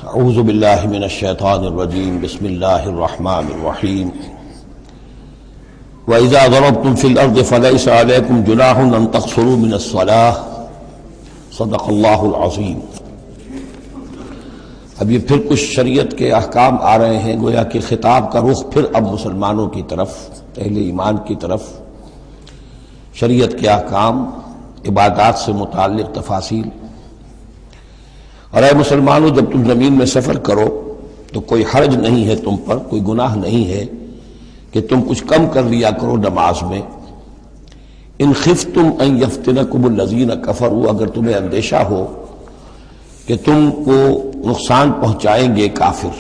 اعوذ باللہ من الشیطان الرجیم بسم اللہ الرحمن الرحیم وَإِذَا ضَرَبْتُمْ فِي الْأَرْضِ فَلَيْسَ عَلَيْكُمْ جُنَاحٌ أَن تَقْصُرُوا مِنَ الصَّلَاةِ صدق اللہ العظیم۔ اب یہ پھر کچھ شریعت کے احکام آ رہے ہیں، گویا کہ خطاب کا رخ پھر اب مسلمانوں کی طرف، اہل ایمان کی طرف۔ شریعت کے احکام، عبادات سے متعلق تفاصیل۔ اور اے مسلمانوں، جب تم زمین میں سفر کرو تو کوئی حرج نہیں ہے تم پر، کوئی گناہ نہیں ہے کہ تم کچھ کم کر لیا کرو نماز میں۔ ان خفتم ان یفتنکم الذین کفروا، اگر تمہیں اندیشہ ہو کہ تم کو نقصان پہنچائیں گے کافر۔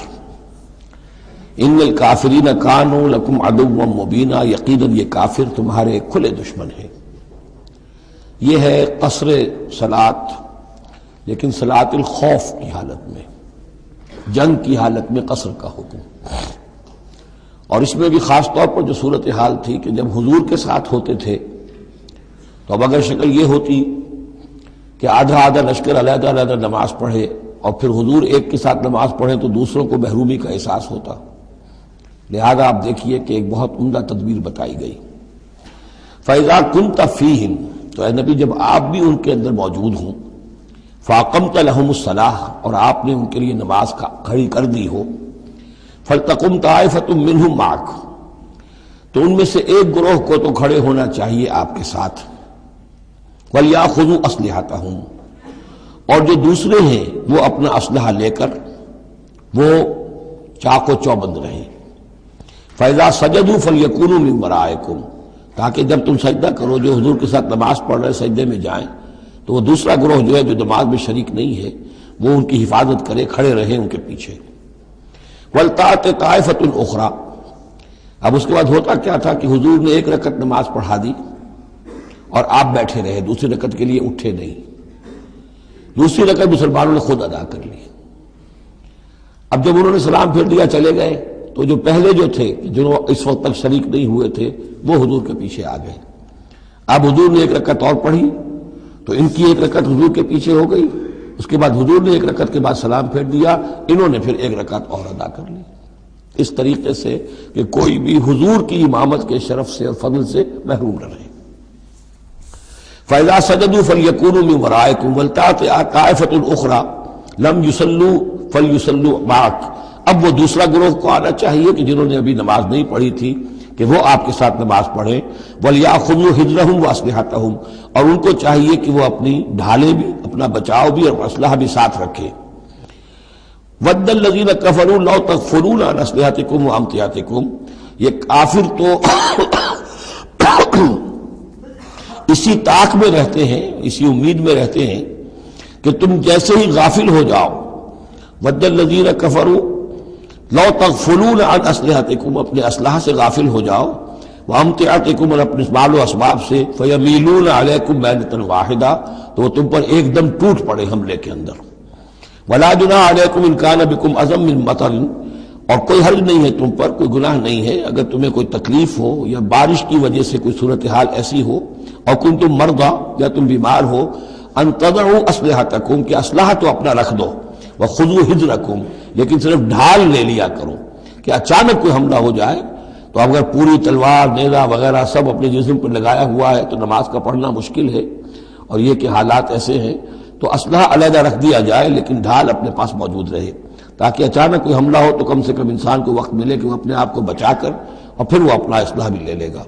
ان الکافرین کانوا لکم عدوا مبینا، یقیناً یہ کافر تمہارے کھلے دشمن ہیں۔ یہ ہے قصر صلاۃ، لیکن صلاۃ الخوف کی حالت میں، جنگ کی حالت میں قصر کا حکم۔ اور اس میں بھی خاص طور پر جو صورتحال تھی کہ جب حضور کے ساتھ ہوتے تھے تو اب اگر شکل یہ ہوتی کہ آدھا آدھا لشکر علیحدہ علیحدہ نماز پڑھے اور پھر حضور ایک کے ساتھ نماز پڑھیں تو دوسروں کو محرومی کا احساس ہوتا۔ لہذا آپ دیکھیے کہ ایک بہت عمدہ تدبیر بتائی گئی۔ فَإِذَا كُنْتَ فِيهِمْ، تو اے نبی جب آپ بھی ان کے اندر موجود ہوں، فَأَقَمْتَ لَهُمُ الصَّلَاةَ، اور آپ نے ان کے لیے نماز کھڑی کر دی ہو، فَلْتَقُمْ طَائِفَةٌ مِّنْهُمْ مَعَكَ، تو ان میں سے ایک گروہ کو تو کھڑے ہونا چاہیے آپ کے ساتھ۔ وَلْيَأْخُذُوا أَسْلِحَتَهُمْ، اور جو دوسرے ہیں وہ اپنا اسلحہ لے کر وہ چاق و چوبند رہیں۔ فَإِذَا سَجَدُوا فَلْيَكُونُوا مِن وَرَائِكُمْ، تاکہ جب تم سجدہ کرو، جو حضور کے ساتھ نماز پڑھ رہے سجدے میں جائیں تو وہ دوسرا گروہ جو ہے جو نماز میں شریک نہیں ہے وہ ان کی حفاظت کرے، کھڑے رہے ان کے پیچھے۔ وَلْتَأْتِ طَائِفَةٌ أُخْرَىٰ، اب اس کے بعد ہوتا کیا تھا کہ حضور نے ایک رکعت نماز پڑھا دی اور آپ بیٹھے رہے، دوسری رکعت کے لیے اٹھے نہیں۔ دوسری رکعت مسلمانوں نے خود ادا کر لی۔ اب جب انہوں نے سلام پھیر دیا چلے گئے تو جو پہلے جو تھے جو اس وقت تک شریک نہیں ہوئے تھے وہ حضور کے پیچھے آ گئے۔ اب حضور نے ایک رکعت اور پڑھی تو ان کی ایک رکعت حضور کے پیچھے ہو گئی، اس کے بعد حضور نے ایک رکعت کے بعد سلام پھیر دیا، انہوں نے پھر ایک رکعت اور ادا کر لی، اس طریقے سے کہ کوئی بھی حضور کی امامت کے شرف سے اور فضل سے محروم نہ رہے۔ فَإِذَا سَجَدُوا فَلْيَكُونُوا مِن وَرَائِكُمْ وَلْتَأْتِ طَائِفَةٌ أُخْرَىٰ لَمْ يُصَلُّوا فَلْيُصَلُّوا مَعَكَ، اب وہ دوسرا گروہ کو آنا چاہیے کہ جنہوں نے ابھی نماز نہیں پڑھی تھی کہ وہ آپ کے ساتھ نماز پڑھیں۔ وَلْيَأْخُذُوا حِذْرَهُمْ وَأَسْلِحَتَهُمْ، اور ان کو چاہیے کہ وہ اپنی ڈھالیں بھی، اپنا بچاؤ بھی اور اسلحہ بھی ساتھ رکھے۔ وَدَّ الَّذِينَ كَفَرُوا لَوْ تَغْفُلُونَ عَنْ أَسْلِحَتِكُمْ وَأَمْتِعَتِكُمْ، یہ کافر تو اسی طاق میں رہتے ہیں، اسی امید میں رہتے ہیں کہ تم جیسے ہی غافل ہو جاؤ۔ وَدَّ الَّذِينَ كَفَرُوا لَوْ تَغْفُلُونَ عَنْ أَسْلِحَتِكُمْ، اپنے اسلحہ سے غافل ہو جاؤ، وَأَمْتِعَتِكُمْ، اور اپنے مال و اسباب سے، فَيَمِيلُونَ عَلَيْكُمْ مَيْلَةً وَاحِدَةً، تو وہ تم پر ایک دم ٹوٹ پڑے حملے کے اندر۔ وَلَا جُنَاحَ عَلَيْكُمْ إِن كَانَ بِكُمْ أَذًى مِّن مَطَرٍ، اور کوئی حرج نہیں ہے تم پر، کوئی گناہ نہیں ہے اگر تمہیں کوئی تکلیف ہو یا بارش کی وجہ سے کوئی صورتحال ایسی ہو، اور کنتم مرضى، یا تم بیمار ہو، ان تضعوا اسلحتکم، کہ اسلحہ تو اپنا رکھ دو، وخذوا حذرکم، لیکن صرف ڈھال لے لیا کرو کہ اچانک کوئی حملہ ہو جائے تو اگر پوری تلوار نیزہ وغیرہ سب اپنے جسم پر لگایا ہوا ہے تو نماز کا پڑھنا مشکل ہے، اور یہ کہ حالات ایسے ہیں تو اسلحہ علیحدہ رکھ دیا جائے لیکن ڈھال اپنے پاس موجود رہے، تاکہ اچانک کوئی حملہ ہو تو کم سے کم انسان کو وقت ملے کہ وہ اپنے آپ کو بچا کر اور پھر وہ اپنا اسلحہ بھی لے لے گا۔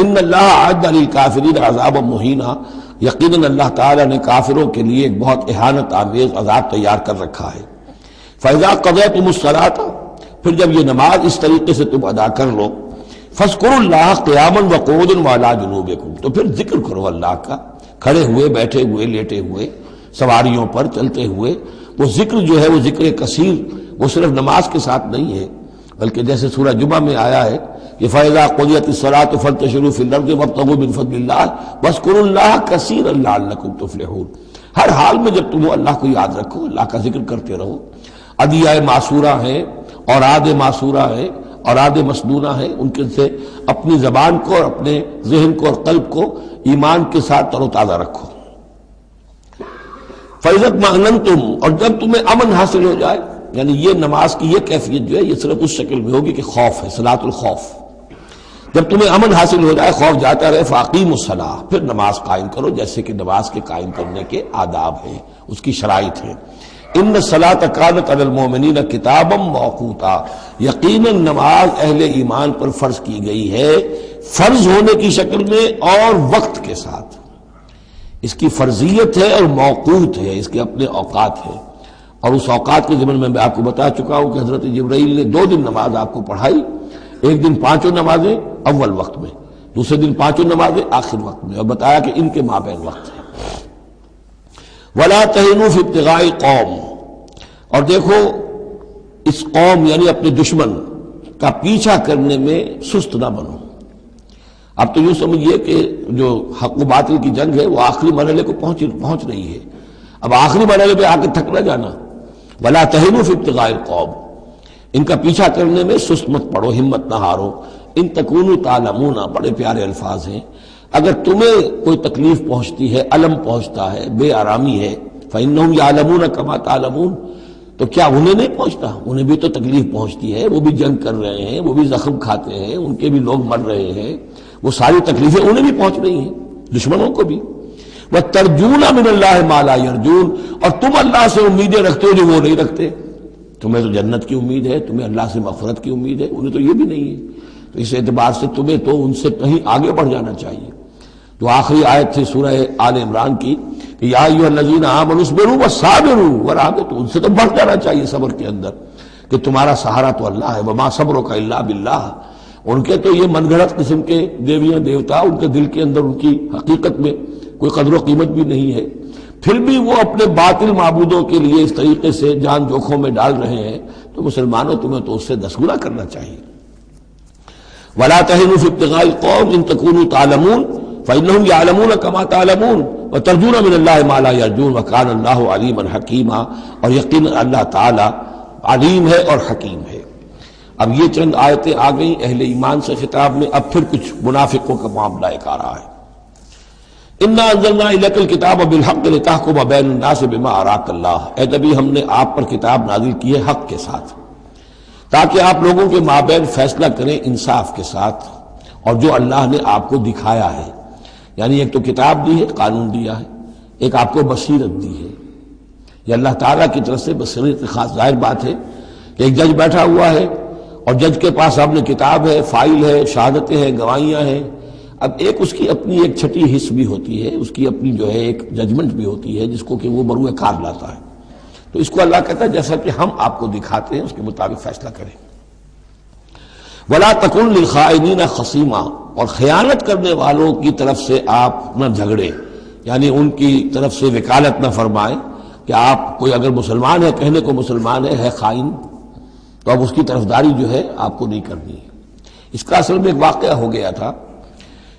ان اللہ اعد للکافرین عذابا مہینا، یقیناً اللہ تعالیٰ نے کافروں کے لیے ایک بہت اہانت آمیز عذاب تیار کر رکھا ہے۔ فَإِذَا قَضَيْتُمُ الصَّلَاةَ، پھر جب یہ نماز اس طریقے سے تم ادا کر لو، فَاذْكُرُوا اللَّهَ قِيَامًا وَقُعُودًا وَعَلَىٰ جُنُوبِكُمْ، تو پھر ذکر کرو اللہ کا، کھڑے ہوئے، بیٹھے ہوئے، لیٹے ہوئے، سواریوں پر چلتے ہوئے۔ وہ ذکر جو ہے وہ ذکر کثیر، وہ صرف نماز کے ساتھ نہیں ہے، بلکہ جیسے سورہ جمعہ میں آیا ہے کہ فَإِذَا قُضِيَتِ الصَّلَاةُ فَانتَشِرُوا فِي الْأَرْضِ وَابْتَغُوا مِن فَضْلِ اللَّهِ وَاذْكُرُوا اللَّهَ كَثِيرًا لَعَلَّكُمْ تُفْلِحُونَ، ہر حال میں جب تم اللہ کو یاد رکھو، اللہ کا ذکر کرتے رہو۔ ادعیہ معصورہ ہیں، اوراد معصورہ ہیں، اوراد مسنونہ ہیں، ان کے سے اپنی زبان کو اور اپنے ذہن کو اور قلب کو ایمان کے ساتھ تر و تازہ رکھو۔ فَإِذَا اطْمَأْنَنْتُمْ، اور جب تمہیں امن حاصل ہو جائے، یعنی یہ نماز کی یہ کیفیت جو ہے یہ صرف اس شکل میں ہوگی کہ خوف ہے، صلاۃ الخوف، جب تمہیں امن حاصل ہو جائے، خوف جاتا رہے، فَأَقِيمُوا الصَّلَاةَ، پھر نماز قائم کرو جیسے کہ نماز کے قائم کرنے کے آداب ہیں، اس کی شرائط ہیں۔ ان الصلاۃ کانت علی المؤمنین کتابا موقوتا، یقیناً نماز اہل ایمان پر فرض کی گئی ہے، فرض ہونے کی شکل میں اور وقت کے ساتھ، اس کی فرضیت ہے اور موقوت ہے، اس کے اپنے اوقات ہیں، اور اس اوقات کے ضمن میں آپ کو بتا چکا ہوں کہ حضرت جبرائیل نے 2 دن نماز آپ کو پڑھائی، ایک دن 5 نمازیں اول وقت میں، دوسرے دن 5 نمازیں آخر وقت میں، اور بتایا کہ ان کے مابین وقت ہے۔ وَلَا تَهِنُوا فِي ابْتِغَاءِ قَوْمٍ، اور دیکھو اس قوم یعنی اپنے دشمن کا پیچھا کرنے میں سست نہ بنو۔ اب تو یوں سمجھیے کہ جو حق و باطل کی جنگ ہے وہ آخری مرحلے کو پہنچ رہی ہے، اب آخری مرحلے پہ آ کے تھک نہ جانا۔ وَلَا تَهِنُوا فِي ابْتِغَاءِ الْقَوْمِ، ان کا پیچھا کرنے میں سست مت پڑو، ہمت نہ ہارو۔ ان تکونوا تعلمون، بڑے پیارے الفاظ ہیں، اگر تمہیں کوئی تکلیف پہنچتی ہے، الم پہنچتا ہے، بے آرامی ہے، فإنہم یعلمون کما تعلمون، تو کیا انہیں نہیں پہنچتا؟ انہیں بھی تو تکلیف پہنچتی ہے، وہ بھی جنگ کر رہے ہیں، وہ بھی زخم کھاتے ہیں، ان کے بھی لوگ مر رہے ہیں، وہ ساری تکلیفیں انہیں بھی پہنچ رہی ہیں، دشمنوں کو بھی۔ وَتَرْجُونَ مِنَ اللَّهِ مَا لَا يَرْجُونَ، اور تم اللہ سے امیدیں رکھتے ہو جو وہ نہیں رکھتے، تمہیں تو جنت کی امید ہے، تمہیں اللہ سے مغفرت کی امید ہے، انہیں تو یہ بھی نہیں ہے، تو اس اعتبار سے تمہیں تو ان سے کہیں آگے بڑھ جانا چاہیے۔ جو آخری آیت تھی سورہ آل عمران کی کہ یا ایھا الذین آمنوا اصبروا وصابروا ورابطوا، ان سے تو بڑھ جانا چاہیے صبر کے اندر کہ تمہارا سہارا تو اللہ ہے، وما صبرک الا باللہ۔ ان کے تو یہ من گھڑت قسم کے دیویاں دیوتا، ان کے دل کے اندر ان کی حقیقت میں کوئی قدر و قیمت بھی نہیں ہے، پھر بھی وہ اپنے باطل معبودوں کے لیے اس طریقے سے جان جوکھوں میں ڈال رہے ہیں، تو مسلمانوں تمہیں تو اس سے 10 گنا کرنا چاہیے۔ وَلَا تَهِنُوا فِي ابْتِغَاءِ الْقَوْمِ إِن تَكُونُوا تَعْلَمُونَ فَإِنَّهُمْ يَعْلَمُونَ كَمَا تَعْلَمُونَ وَتَرْجُونَ مِنَ اللَّهِ مَا لَا يَرْجُونَ وَكَانَ اللَّهُ عَلِيمًا حَكِيمًا، اور یقیناً اللہ تعالی علیم ہے اور حکیم ہے۔ اب یہ چند آیتیں آ گئیں اہل ایمان سے خطاب میں، اب پھر کچھ منافقوں کا معاملہ ایک آ رہا ہے۔ اِنَّا أَنزَلْنَا إِلَيْكَ الْكِتَابَ بِالْحَقِّ لِتَحْكُمَ بَيْنَ النَّاسِ بِمَا أَرَاكَ اللَّهُ، اے نبی ہم نے آپ پر کتاب نازل کی ہے حق کے ساتھ، تاکہ آپ لوگوں کے مابین فیصلہ کریں انصاف کے ساتھ، اور جو اللہ نے آپ کو دکھایا ہے، یعنی ایک تو کتاب دی ہے، قانون دیا ہے، ایک آپ کو بصیرت دی ہے، یہ اللہ تعالیٰ کی طرف سے بصیرت خاص۔ ظاہر بات ہے کہ ایک جج بیٹھا ہوا ہے اور جج کے پاس اپنے کتاب ہے، فائل ہے، شہادتیں ہیں، گواہیاں ہیں، اب ایک اس کی اپنی ایک چھٹی حص بھی ہوتی ہے، اس کی اپنی جو ہے ایک ججمنٹ بھی ہوتی ہے جس کو کہ وہ بروئے کار لاتا ہے، تو اس کو اللہ کہتا ہے جیسا کہ ہم آپ کو دکھاتے ہیں اس کے مطابق فیصلہ کریں۔ وَلَا تَكُن لِلْخَائِنِينَ خَصِيمًا، اور خیانت کرنے والوں کی طرف سے آپ نہ جھگڑیں، یعنی ان کی طرف سے وکالت نہ فرمائیں کہ آپ کوئی اگر مسلمان ہے، کہنے کو مسلمان ہے خائن، تو اب اس کی طرفداری جو ہے آپ کو نہیں کرنی ہے۔ اس کا اصل میں ایک واقعہ ہو گیا تھا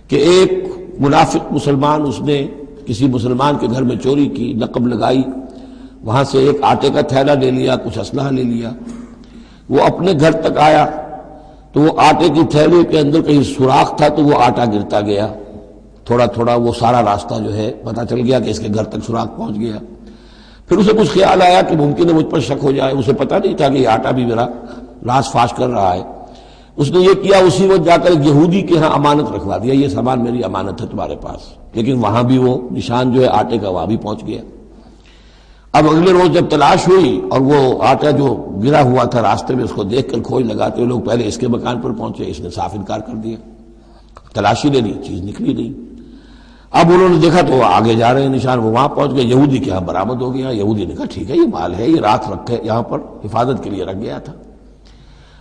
کہ ایک منافق مسلمان، اس نے کسی مسلمان کے گھر میں چوری کی، نقب لگائی، وہاں سے ایک آٹے کا تھیلا لے لیا، کچھ اسلحہ لے لیا، وہ اپنے گھر تک آیا تو وہ آٹے کی تھیلے کے اندر کہیں سوراخ تھا تو وہ آٹا گرتا گیا، تھوڑا تھوڑا وہ سارا راستہ جو ہے پتہ چل گیا کہ اس کے گھر تک سوراخ پہنچ گیا۔ پھر اسے کچھ خیال آیا کہ ممکن ہے مجھ پر شک ہو جائے، اسے پتہ نہیں تھا کہ یہ آٹا بھی میرا راز فاش کر رہا ہے، اس نے یہ کیا، اسی وقت جا کر ایک یہودی کے ہاں امانت رکھوا دیا، یہ سامان میری امانت ہے تمہارے پاس، لیکن وہاں بھی وہ نشان جو ہے آٹے کا وہاں بھی پہنچ گیا۔ اب اگلے روز جب تلاش ہوئی اور وہ آٹا جو گرا ہوا تھا راستے میں اس کو دیکھ کر کھوج لگاتے ہوئے لوگ پہلے اس کے مکان پر پہنچے، اس نے صاف انکار کر دیا، تلاشی لے لی، چیز نکلی نہیں۔ اب انہوں نے دیکھا تو وہ آگے جا رہے ہیں نشان، وہ وہاں پہنچ گئے، یہودی کے ہاں برآمد ہو گیا۔ یہودی نے کہا ٹھیک ہے یہ مال ہے، یہ رات رکھے یہاں پر حفاظت کے لیے رکھ گیا تھا۔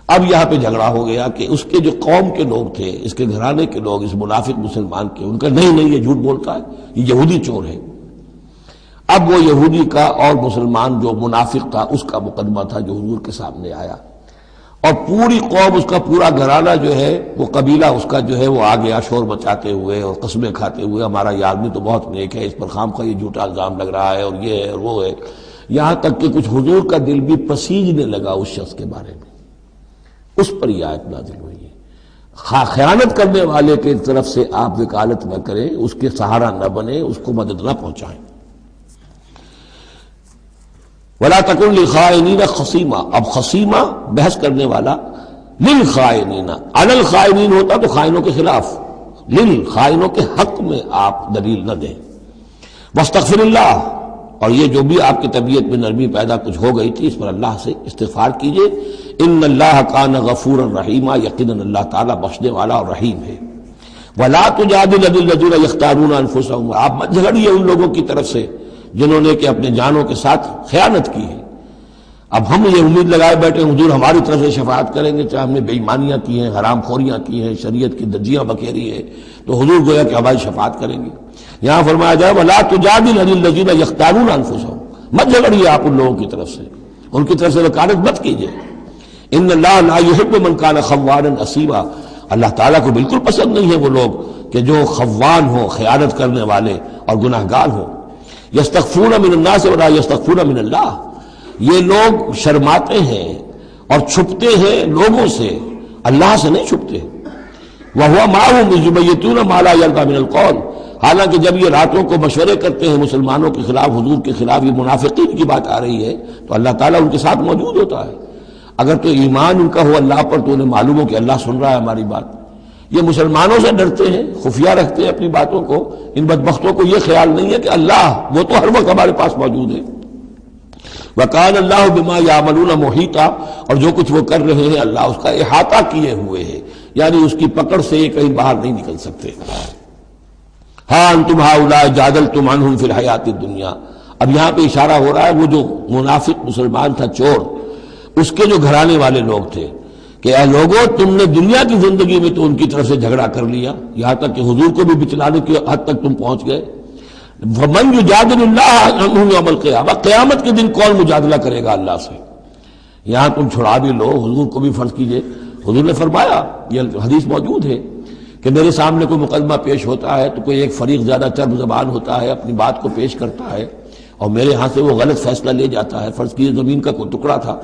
اب یہاں پہ جھگڑا ہو گیا کہ اس کے جو قوم کے لوگ تھے، اس کے گھرانے کے لوگ، اس منافق مسلمان کے، ان کا نہیں یہ جھوٹ بولتا ہے، یہ یہودی چور ہے۔ اب وہ یہودی کا اور مسلمان جو منافق تھا اس کا مقدمہ تھا جو حضور کے سامنے آیا، اور پوری قوم، اس کا پورا گھرانہ جو ہے، وہ قبیلہ اس کا جو ہے وہ آ گیا شور مچاتے ہوئے اور قسمیں کھاتے ہوئے، ہمارا یہ آدمی تو بہت نیک ہے، اس پر خامخواہ یہ جھوٹا الزام لگ رہا ہے اور یہ ہے اور وہ ہے، یہاں تک کہ کچھ حضور کا دل بھی پسیجنے لگا اس شخص کے بارے میں۔ اس پر یہ آیت نازل ہوئی ہے، خیانت کرنے والے کی طرف سے آپ وکالت نہ کریں، اس کے سہارا نہ بنیں، اس کو مدد نہ پہنچائیں۔ ولا تکن للخائنین خصیما، اب خصیمہ بحث کرنے والا، للخائنین، علی الخائنین ہوتا تو خائنوں کے خلاف، للخائنوں کے حق میں آپ دلیل نہ دیں۔ واستغفر اللہ، اور یہ جو بھی آپ کی طبیعت میں نرمی پیدا کچھ ہو گئی تھی اس پر اللہ سے استغفار کیجئے، ان اللہ کان غفورا رحیما، یقیناً اللہ تعالیٰ بخشنے والا اور رحیم ہے۔ ولا تجادل عن الذین یختارون انفسهم، آپ مت جھگڑیے ان لوگوں کی طرف سے جنہوں نے کہ اپنے جانوں کے ساتھ خیانت کی ہے۔ اب ہم یہ امید لگائے بیٹھے حضور ہماری طرف سے شفاعت کریں گے، چاہے ہم نے بے ایمانیاں کی ہیں، حرام خوریاں کی ہیں، شریعت کی دجیاں بکھیری ہیں، تو حضور گویا کہ ہماری شفاعت کریں گے۔ یہاں فرمایا جائے ولا تجادل عن الذین یختارون انفسهم، مت جھگڑیے آپ ان لوگوں کی طرف سے، ان کی طرف سے وکالت مت کیجیے۔ ان اللہ لا یحب من کان خوانا اثیما، اللہ تعالیٰ کو بالکل پسند نہیں ہے وہ لوگ کہ جو خوان ہوں، خیانت کرنے والے اور گناہ گار ہوں۔ یستخفون من الناس ولا یستخفون من اللہ، یہ لوگ شرماتے ہیں اور چھپتے ہیں لوگوں سے، اللہ سے نہیں چھپتے۔ وَهُوَ مَعَهُمْ إِذْ يُبَيِّتُونَ مَا لَا يَرْضَىٰ مِنَ الْقَوْلِ، حالانکہ جب یہ راتوں کو مشورے کرتے ہیں مسلمانوں کے خلاف، حضور کے خلاف، یہ منافقین کی بات آ رہی ہے تو اللہ تعالیٰ ان کے ساتھ موجود ہوتا ہے۔ اگر تو ایمان ان کا ہو اللہ پر تو انہیں معلوم ہو کہ اللہ سن رہا ہے ہماری بات۔ یہ مسلمانوں سے ڈرتے ہیں، خفیہ رکھتے ہیں اپنی باتوں کو، ان بدبختوں کو یہ خیال نہیں ہے کہ اللہ وہ تو ہر وقت ہمارے پاس موجود ہے۔ وَكَانَ اللَّهُ بِمَا يَعْمَلُونَ مُحِيطًا، اور جو کچھ وہ کر رہے ہیں اللہ اس کا احاطہ کیے ہوئے ہے، یعنی اس کی پکڑ سے یہ کہیں باہر نہیں نکل سکتے۔ ہاں انتم ہؤلاء جادلتم عنہم فی الحیات الدنیا، اب یہاں پہ اشارہ ہو رہا ہے وہ جو منافق مسلمان تھا چور، اس کے جو گھرانے والے لوگ تھے کہ اے لوگوں تم نے دنیا کی زندگی میں تو ان کی طرف سے جھگڑا کر لیا، یہاں تک کہ حضور کو بھی بچلانے کی حد تک تم پہنچ گئے۔ وَمَن يُجَادِلُ اللَّهَ عَنْهُ يَوْمَ الْقِيَامَةِ، قیامت کے دن کون مجادلہ کرے گا اللہ سے؟ یہاں تم چھڑا بھی لو، حضور کو بھی فرض کیجئے، حضور نے فرمایا، یہ حدیث موجود ہے کہ میرے سامنے کوئی مقدمہ پیش ہوتا ہے تو کوئی ایک فریق زیادہ چرب زبان ہوتا ہے، اپنی بات کو پیش کرتا ہے اور میرے ہاں سے وہ غلط فیصلہ لے جاتا ہے۔ فرض کیجئے زمین کا کوئی ٹکڑا تھا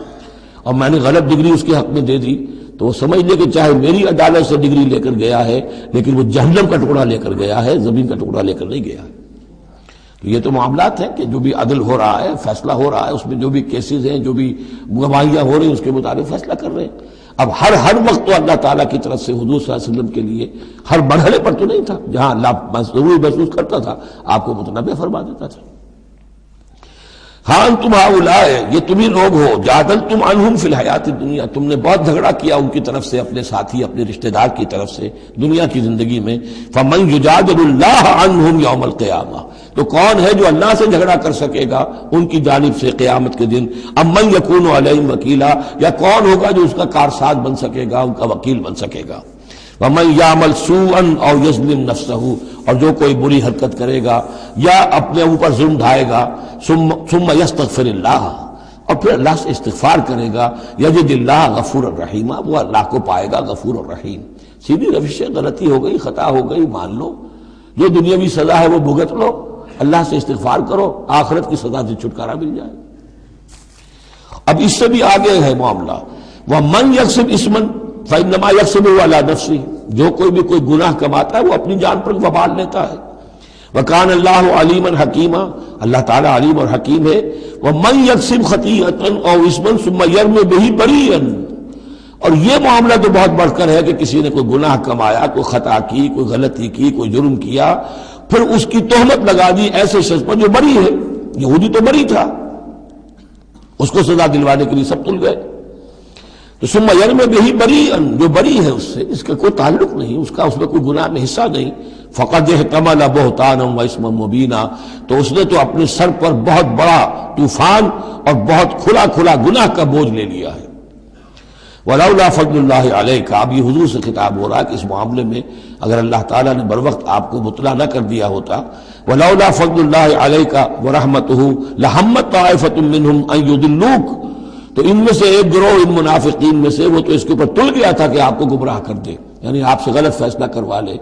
اور میں نے غلط ڈگری اس کے حق میں دے دی، تو وہ سمجھ لے کہ چاہے میری عدالت سے ڈگری لے کر گیا ہے لیکن وہ جہنم کا ٹکڑا لے کر گیا ہے، زمین کا ٹکڑا لے کر نہیں گیا ہے۔ تو یہ تو معاملات ہیں کہ جو بھی عدل ہو رہا ہے، فیصلہ ہو رہا ہے، اس میں جو بھی کیسز ہیں، جو بھی گواہیاں ہو رہی ہیں اس کے مطابق فیصلہ کر رہے ہیں۔ اب ہر وقت تو اللہ تعالیٰ کی طرف سے حضور صلی اللہ علیہ وسلم کے لیے ہر مرحلے پر تو نہیں تھا، جہاں اللہ ضروری محسوس کرتا تھا آپ کو متنبع فرما دیتا تھا۔ ہاں انتم ہؤلاء، یہ تم ہی لوگ ہو، جادلتم عنہم فی الحیات الدنیا، تم نے بہت جھگڑا کیا ان کی طرف سے، اپنے ساتھی اپنے رشتہ دار کی طرف سے دنیا کی زندگی میں۔ فمن یجادل اللہ عنہم یوم القیامہ، تو کون ہے جو اللہ سے جھگڑا کر سکے گا ان کی جانب سے قیامت کے دن؟ ام من یکون علیہم وکیلا، یا کون ہوگا جو اس کا کارساز بن سکے گا، ان کا وکیل بن سکے گا؟ وَمَن يَعْمَلْ سُوءًا أَوْ يَظْلِمْ نَفْسَهُ، اور جو کوئی بری حرکت کرے گا یا اپنے اوپر ظلم ڈھائے گا، ثُمَّ يَسْتَغْفِرِ اللَّهَ، اور پھر اللہ سے استغفار کرے گا، يَجِدِ اللَّهَ غَفُورًا رَحِيمًا، وہ اللہ کو پائے گا غفور الرحیم۔ سیدھی روش ہے، غلطی ہو گئی، خطا ہو گئی، مان لو، جو دنیاوی سزا ہے وہ بھگت لو، اللہ سے استغفار کرو، آخرت کی سزا سے چھٹکارا مل جائے۔ اب اس سے بھی آگے ہے معاملہ، وَمَن يَكْسِبْ إِثْمًا فَإِنَّمَا يَكْسِبُهُ عَلَى نَفْسِهِ، جو کوئی بھی کوئی گناہ کماتا ہے وہ اپنی جان پر وبال لیتا ہے۔ وَكَانَ اللَّهُ عَلِيمًا حَكِيمًا، اللہ تعالیٰ علیم اور حکیم ہے۔ وَمَن يَكْسِبْ خَطِيئَةً أَوْ إِثْمًا ثُمَّ يَرْمِ بِهِ بَرِيئًا، اور یہ معاملہ تو بہت بڑھ کر ہے کہ کسی نے کوئی گناہ کمایا، کوئی خطا کی، کوئی غلطی کی، کوئی جرم کیا، پھر اس کی تہمت لگا دی ایسے شخص پر جو بری ہے۔ یہودی تو بری تھا، اس کو سزا دلوانے کے لیے سب تل گئے، تو ثم یرمی بہ بریئا، جو بری ہے اس سے، اس کا کوئی تعلق نہیں، اس کا اس میں کوئی گناہ میں حصہ نہیں، فقد احتمل بہتانا واسما مبینا، تو اس نے تو اپنے سر پر بہت بڑا طوفان اور بہت کھلا کھلا گناہ کا بوجھ لے لیا ہے۔ ولولا فضل اللہ علیک، اب یہ حضور سے خطاب ہو رہا ہے کہ اس معاملے میں اگر اللہ تعالیٰ نے بروقت آپ کو مطلع نہ کر دیا ہوتا، ولولا فضل اللہ علیک ورحمتہ لہمت طائفۃ منہم ان یضلوک، تو ان میں سے ایک گروہ ان منافقین میں سے وہ تو اس کے اوپر تل گیا تھا کہ آپ کو گمراہ کر دے، یعنی آپ سے غلط فیصلہ کروا لے،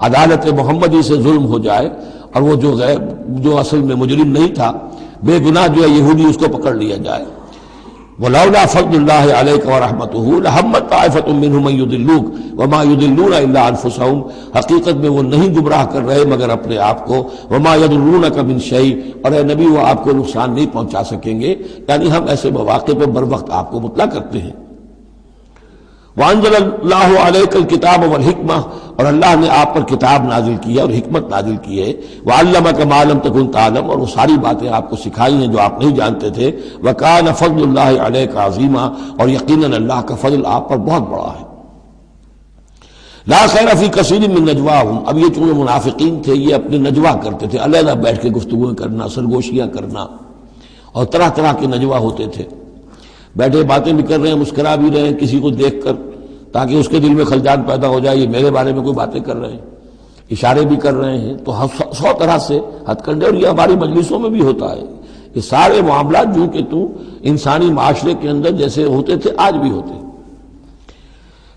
عدالت محمدی سے ظلم ہو جائے، اور وہ جو اصل میں مجرم نہیں تھا، بے گناہ جو ہے یہودی، اس کو پکڑ لیا جائے۔ ولولا فضل اللہ علیک ورحمتہ لہمت طائفۃ منہم ان یضلوک وما یضلون الا انفسہم، حقیقت میں وہ نہیں گمراہ کر رہے مگر اپنے آپ کو، وما یضرونک من شیء، اور اے نبی وہ آپ کو نقصان نہیں پہنچا سکیں گے، یعنی ہم ایسے مواقع پہ بر وقت آپ کو مطلع کرتے ہیں۔ وانزل اللہ علیک الکتاب والحکمہ، اور اللہ نے آپ پر کتاب نازل کی ہے اور حکمت نازل کی ہے، وعلمک ما لم تکن تعلم، اور وہ ساری باتیں آپ کو سکھائی ہیں جو آپ نہیں جانتے تھے، وکان فضل اللہ علیک عظیما، اور یقیناً اللہ کا فضل آپ پر بہت بڑا ہے۔ لا خیر فی کثیر من نجواہم، اب یہ چونکہ منافقین تھے یہ اپنے نجوا کرتے تھے، علیحدہ بیٹھ کے گفتگویں کرنا، سرگوشیاں کرنا، اور طرح طرح کے نجوا ہوتے تھے، بیٹھے باتیں بھی کر رہے ہیں، مسکرا بھی رہے ہیں کسی کو دیکھ کر تاکہ اس کے دل میں خلجان پیدا ہو جائے، یہ میرے بارے میں کوئی باتیں کر رہے ہیں، اشارے بھی کر رہے ہیں، تو 100 طرح سے ہتھ کنڈے، اور یہ ہماری مجلسوں میں بھی ہوتا ہے، یہ سارے معاملات جو کہ انسانی معاشرے کے اندر جیسے ہوتے تھے آج بھی ہوتے ہیں۔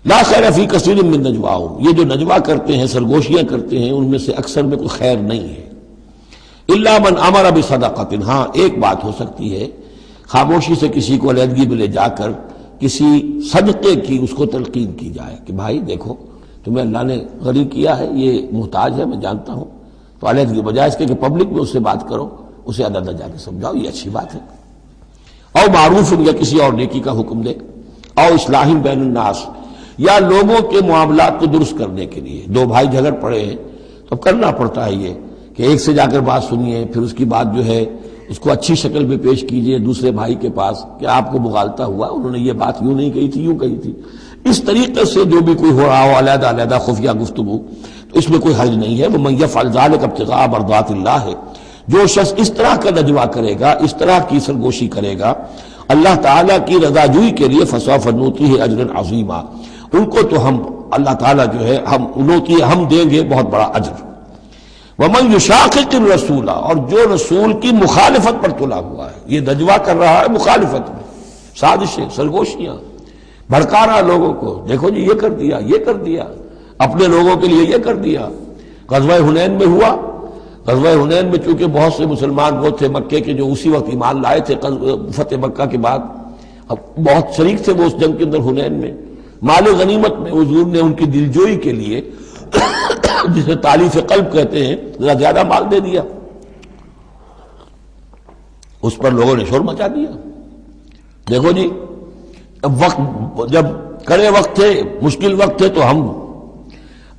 لا خیر فی کثیر من نجواہم، یہ جو نجوا کرتے ہیں، سرگوشیاں کرتے ہیں، ان میں سے اکثر میں کوئی خیر نہیں ہے، الا من امر بصدقۃ، ہاں ایک بات ہو سکتی ہے، خاموشی سے کسی کو علیحدگی میں لے جا کر کسی صدقے کی اس کو تلقین کی جائے کہ بھائی دیکھو تمہیں اللہ نے غنی کیا ہے، یہ محتاج ہے میں جانتا ہوں، تو علیحدگی بجائے اس کے کہ پبلک میں اس سے بات کرو، اسے علیحدہ جا کے سمجھاؤ، یہ اچھی بات ہے۔ او معروف، یا کسی اور نیکی کا حکم دے، او اصلاح بین الناس، یا لوگوں کے معاملات کو درست کرنے کے لیے، دو بھائی جھگڑ پڑے ہیں تو اب کرنا پڑتا ہے یہ کہ ایک سے جا کر بات سنیے، پھر اس کی بات جو ہے اس کو اچھی شکل میں پیش کیجئے دوسرے بھائی کے پاس کہ آپ کو مغالطہ ہوا، انہوں نے یہ بات یوں نہیں کہی تھی یوں کہی تھی، اس طریقے سے جو بھی کوئی ہو رہا ہو علیحدہ علیحدہ خفیہ گفتگو، تو اس میں کوئی حرج نہیں ہے۔ وَمَن يَفْعَلْ ذَلِكَ ابْتِغَاءَ مَرْضَاتِ اللَّهِ، جو شخص اس طرح کا نجوا کرے گا، اس طرح کی سرگوشی کرے گا اللہ تعالیٰ کی رضا جوئی کے لیے، فَسَوْفَ نُؤْتِيهِ أَجْرًا عَظِيمًا، ان کو تو ہم اللہ تعالیٰ جو ہے ہم دیں گے بہت بڑا اجر۔ وَمَن يُشَاقِقِ الرَّسُولَ، اور جو رسول کی مخالفت پر تلا ہوا ہے، یہ نجوا کر رہا ہے مخالفت میں، سازشیں، سرگوشیاں، بھڑکا رہا لوگوں کو، دیکھو جی یہ کر دیا، یہ کر دیا، اپنے لوگوں کے لیے یہ کر دیا۔ غزوہ حنین میں ہوا، غزوہ حنین میں چونکہ بہت سے مسلمان وہ تھے مکے کے جو اسی وقت ایمان لائے تھے فتح مکہ کے بعد، اب بہت شریک تھے وہ اس جنگ کے اندر حنین میں، مال غنیمت میں حضور نے ان کی دلجوئی کے لیے جسے تالیف قلب کہتے ہیں ذرا زیادہ مال دے دیا، اس پر لوگوں نے شور مچا دیا۔ دیکھو جی جب کڑے وقت تھے، مشکل وقت تھے تو ہم،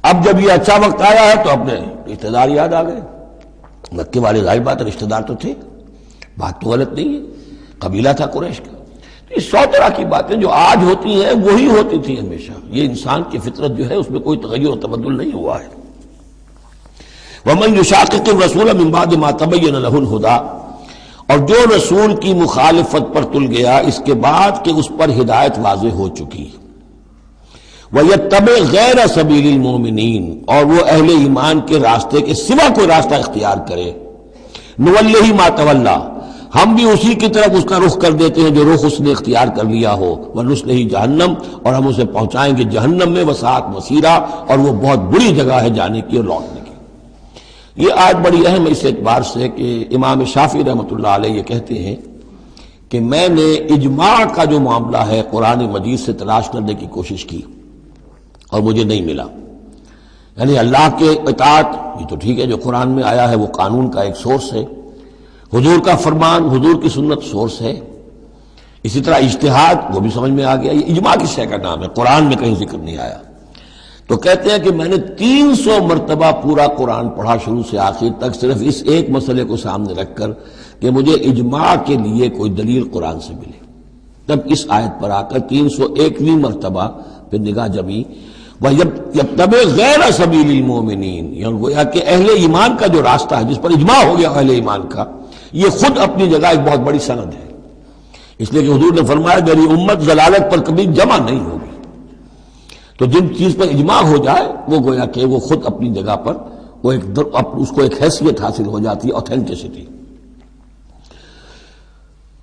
اب جب یہ اچھا وقت آیا ہے تو اپنے رشتہ دار یاد آ گئے، مکے والے ظاہر بات ہے رشتہ دار تو تھے، بات تو غلط نہیں ہے، قبیلہ تھا قریش کا۔ یہ 100 طرح کی باتیں جو آج ہوتی ہیں وہی ہوتی تھی ہمیشہ، یہ انسان کی فطرت جو ہے اس میں کوئی تغیر و تبدل نہیں ہوا ہے۔ وَمَن يُشَاقِقِ الرَّسُولَ مِن بَعْدِ مَا تَبَيَّنَ لَهُ الْهُدَىٰ، اور جو رسول کی مخالفت پر تل گیا اس کے بعد کہ اس پر ہدایت واضح ہو چکی، وَيَتَّبِعْ غَيْرَ سَبِيلِ الْمُؤْمِنِينَ، اور وہ اہل ایمان کے راستے کے سوا کوئی راستہ اختیار کرے، نُوَلِّهِ مَا تَوَلَّىٰ، ہم بھی اسی کی طرف اس کا رخ کر دیتے ہیں جو رخ اس نے اختیار کر لیا ہو، وَنُصْلِهِ جہنم، اور ہم اسے پہنچائیں گے جہنم میں، وَسَاءَتْ مَصِيرًا، اور وہ بہت بری جگہ ہے جانے کی اور لوٹنے کی۔ یہ آیت بڑی اہم ہے اس اعتبار سے کہ امام شافعی رحمۃ اللہ علیہ یہ کہتے ہیں کہ میں نے اجماع کا جو معاملہ ہے قرآن مجید سے تلاش کرنے کی کوشش کی اور مجھے نہیں ملا، یعنی اللہ کے اطاعت یہ تو ٹھیک ہے جو قرآن میں آیا ہے وہ قانون کا ایک سورس ہے، حضور کا فرمان، حضور کی سنت سورس ہے، اسی طرح اجتہاد وہ بھی سمجھ میں آ گیا، یہ اجماع کی شے کا نام ہے، قرآن میں کہیں ذکر نہیں آیا۔ تو کہتے ہیں کہ میں نے 300 مرتبہ پورا قرآن پڑھا شروع سے آخر تک، صرف اس ایک مسئلے کو سامنے رکھ کر کہ مجھے اجماع کے لیے کوئی دلیل قرآن سے ملے، تب اس آیت پر آ کر 301ویں مرتبہ پھر نگاہ جمی، وَيَتَّبِعْ غَيْرَ سَبِيلِ الْمُؤْمِنِينَ، یعنی گویا کہ اہل ایمان کا جو راستہ ہے جس پر اجماع ہو گیا اہل ایمان کا، یہ خود اپنی جگہ ایک بہت بڑی سند ہے، اس لیے کہ حضور نے فرمایا میری امت ضلالت پر کبھی جمع نہیں ہوگی۔ تو جن چیز پر اجماع ہو جائے وہ گویا کہ وہ خود اپنی جگہ پر وہ اس کو ایک حیثیت حاصل ہو جاتی ہے، اوتھینٹسٹی۔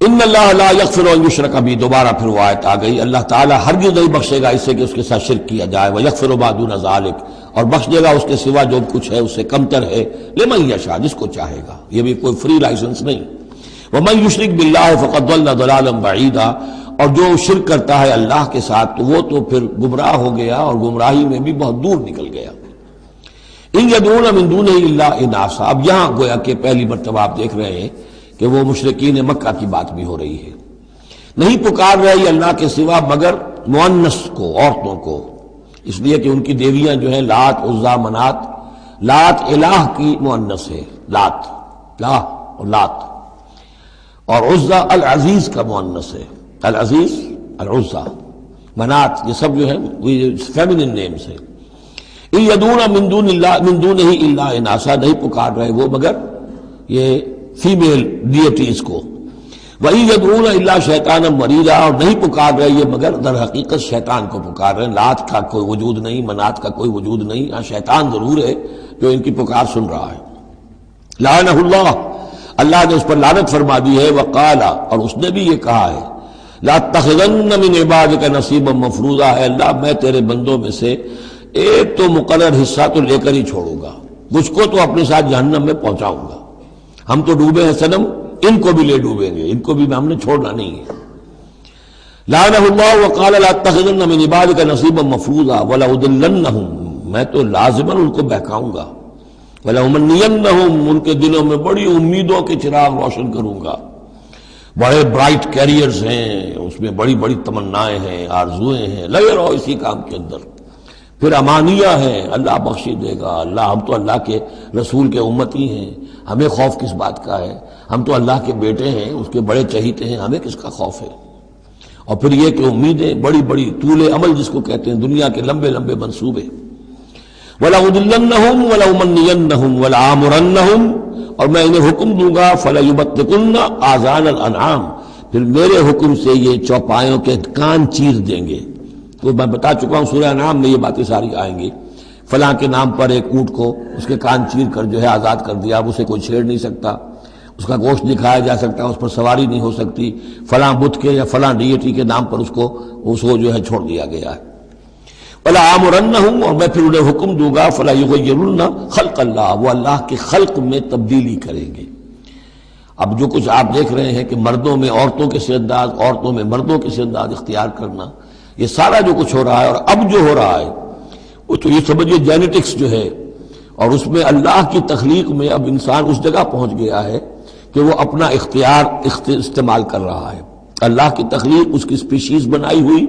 ان اللہ لا یغفر ان یشرک بہ، دوبارہ پھر وہ آیت آ گئی، اللہ تعالیٰ ہرگز نہیں بخشے گا اس سے کہ اس کے ساتھ شرک کیا جائے، ویغفر ما دون ذلک، اور بخش دے گا اس کے سوا جو کچھ ہے اس سے کمتر ہے، لمن یشاء، جس کو چاہے گا، یہ بھی کوئی فری لائسنس نہیں۔ ومن یشرک باللہ فقد ضل ضلالا بعیدا، اور جو شرک کرتا ہے اللہ کے ساتھ تو وہ تو پھر گمراہ ہو گیا اور گمراہی میں بھی بہت دور نکل گیا۔ ان یدعون من دونہ الا اناثا، اب یہاں گویا کہ پہلی مرتبہ آپ دیکھ رہے ہیں کہ وہ مشرکین مکہ کی بات بھی ہو رہی ہے۔ نہیں پکار رہے یہ اللہ کے سوا مگر مؤنث کو، عورتوں کو، اس لیے کہ ان کی دیویاں جو ہیں لات، عزا، منات، لات الہ کی مؤنث ہے، لات، لا اور لات، اور عزا العزیز کا مؤنث ہے، العزیز، العزا، منات، یہ سب جو ہے فیمنن نیمز ہیں۔ ان یدعون من دونہ الا اناثا، نہیں پکار رہے وہ مگر یہ فیمیل ڈیٹیز کو۔ وَإِن يَدْعُونَ إِلَّا شَيْطَانًا مَرِيدًا، اور نہیں پکار رہے یہ مگر در حقیقت شیطان کو پکار رہے ہیں۔ لات کا کوئی وجود نہیں، منات کا کوئی وجود نہیں، ہاں شیطان ضرور ہے جو ان کی پکار سن رہا ہے۔ لعنہ اللہ، اللہ نے اس پر لعنت فرما دی ہے۔ وقال، اور اس نے بھی یہ کہا ہے، لَأَتَّخِذَنَّ مِنْ عِبَادِكَ نَصِيبًا مَفْرُوضًا، اے اللہ میں تیرے بندوں میں سے ایک تو مقرر حصہ تو لے کر ہی چھوڑوں گا، مجھ کو تو اپنے ساتھ جہنم میں پہنچاؤں گا۔ ہم تو ڈوبے ہیں صنم، ان کو بھی لے ڈوبیں گے، ان کو بھی ہم نے چھوڑنا نہیں ہے۔ لعنہ اللہ وقال لأتخذن من عبادك نصیبا مفروضا ولأضلنهم، میں تو لازماً ان کو بہکاؤں گا، ولأمنینهم، ان کے دلوں میں بڑی امیدوں کے چراغ روشن کروں گا، بڑے برائٹ کیریئرز ہیں اس میں، بڑی بڑی تمنائیں ہیں، آرزویں ہیں، لگے رہو اسی کام کے اندر۔ پھر امانیہ ہیں، اللہ بخشی دے گا، اللہ، ہم تو اللہ کے رسول کے امتی ہیں، ہمیں خوف کس بات کا ہے، ہم تو اللہ کے بیٹے ہیں، اس کے بڑے چہیتے ہیں، ہمیں کس کا خوف ہے۔ اور پھر یہ کہ امیدیں بڑی بڑی، طول عمل جس کو کہتے ہیں، دنیا کے لمبے لمبے منصوبے۔ وَلَأُضِلَّنَّهُمْ وَلَأُمَنِّيَنَّهُمْ وَلَآمُرَنَّهُمْ، اور میں انہیں حکم دوں گا، فَلَيُبَتِّكُنَّ آذَانَ الْأَنْعَامِ، پھر میرے حکم سے یہ چوپایوں کے کان چیر دیں گے۔ تو میں بتا چکا ہوں سورہ انعام میں یہ باتیں ساری آئیں گی، فلاں کے نام پر ایک اونٹ کو اس کے کان چیر کر جو ہے آزاد کر دیا، اب اسے کوئی چھیڑ نہیں سکتا، اس کا گوشت نہیں کھایا جا سکتا، اس پر سواری نہیں ہو سکتی، فلاں بت کے یا فلاں ڈیٹی کے نام پر اس کو جو ہے چھوڑ دیا گیا ہے۔ وَلَآمُرَنَّهُمْ، اور میں پھر انہیں حکم دوں گا، فَلَا يُغَيِّرُنَّ خَلْقَ اللَّهِ، وہ اللہ کے خلق میں تبدیلی کریں گے۔ اب جو کچھ آپ دیکھ رہے ہیں کہ مردوں میں عورتوں کے سے انداز، عورتوں میں مردوں کے سے انداز اختیار کرنا، یہ سارا جو کچھ ہو رہا ہے اور اب جو ہو رہا ہے وہ تو یہ سمجھیے جینیٹکس جو ہے، اور اس میں اللہ کی تخلیق میں اب انسان اس جگہ پہنچ گیا ہے کہ وہ اپنا اختیار استعمال کر رہا ہے۔ اللہ کی تخلیق، اس کی سپیشیز بنائی ہوئی،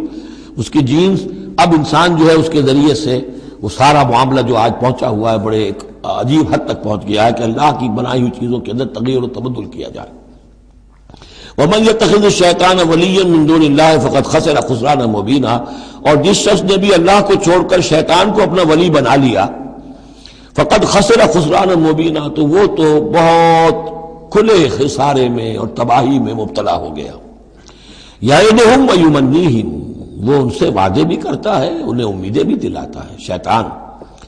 اس کی جینز، اب انسان جو ہے اس کے ذریعے سے وہ سارا معاملہ جو آج پہنچا ہوا ہے بڑے ایک عجیب حد تک پہنچ گیا ہے کہ اللہ کی بنائی ہوئی چیزوں کے اندر تغیر و تبدل کیا جائے۔ وَمَنْ يَتَّخِذِ الشَّيْطَانَ وَلِيًّا مِّن دُونِ اللَّهِ فَقَدْ خَسِرَ خُسْرَانًا مُبِينًا، اور جس شخص نے بھی اللہ کو چھوڑ کر شیطان کو اپنا ولی بنا لیا، فَقَدْ خَسِرَ خُسْرَانًا مُبِينًا، تو وہ تو بہت کھلے خسارے میں اور تباہی میں مبتلا ہو گیا۔ یعدہم ویمنیہم، وہ ان سے وعدے بھی کرتا ہے، انہیں امیدیں بھی دلاتا ہے، شیطان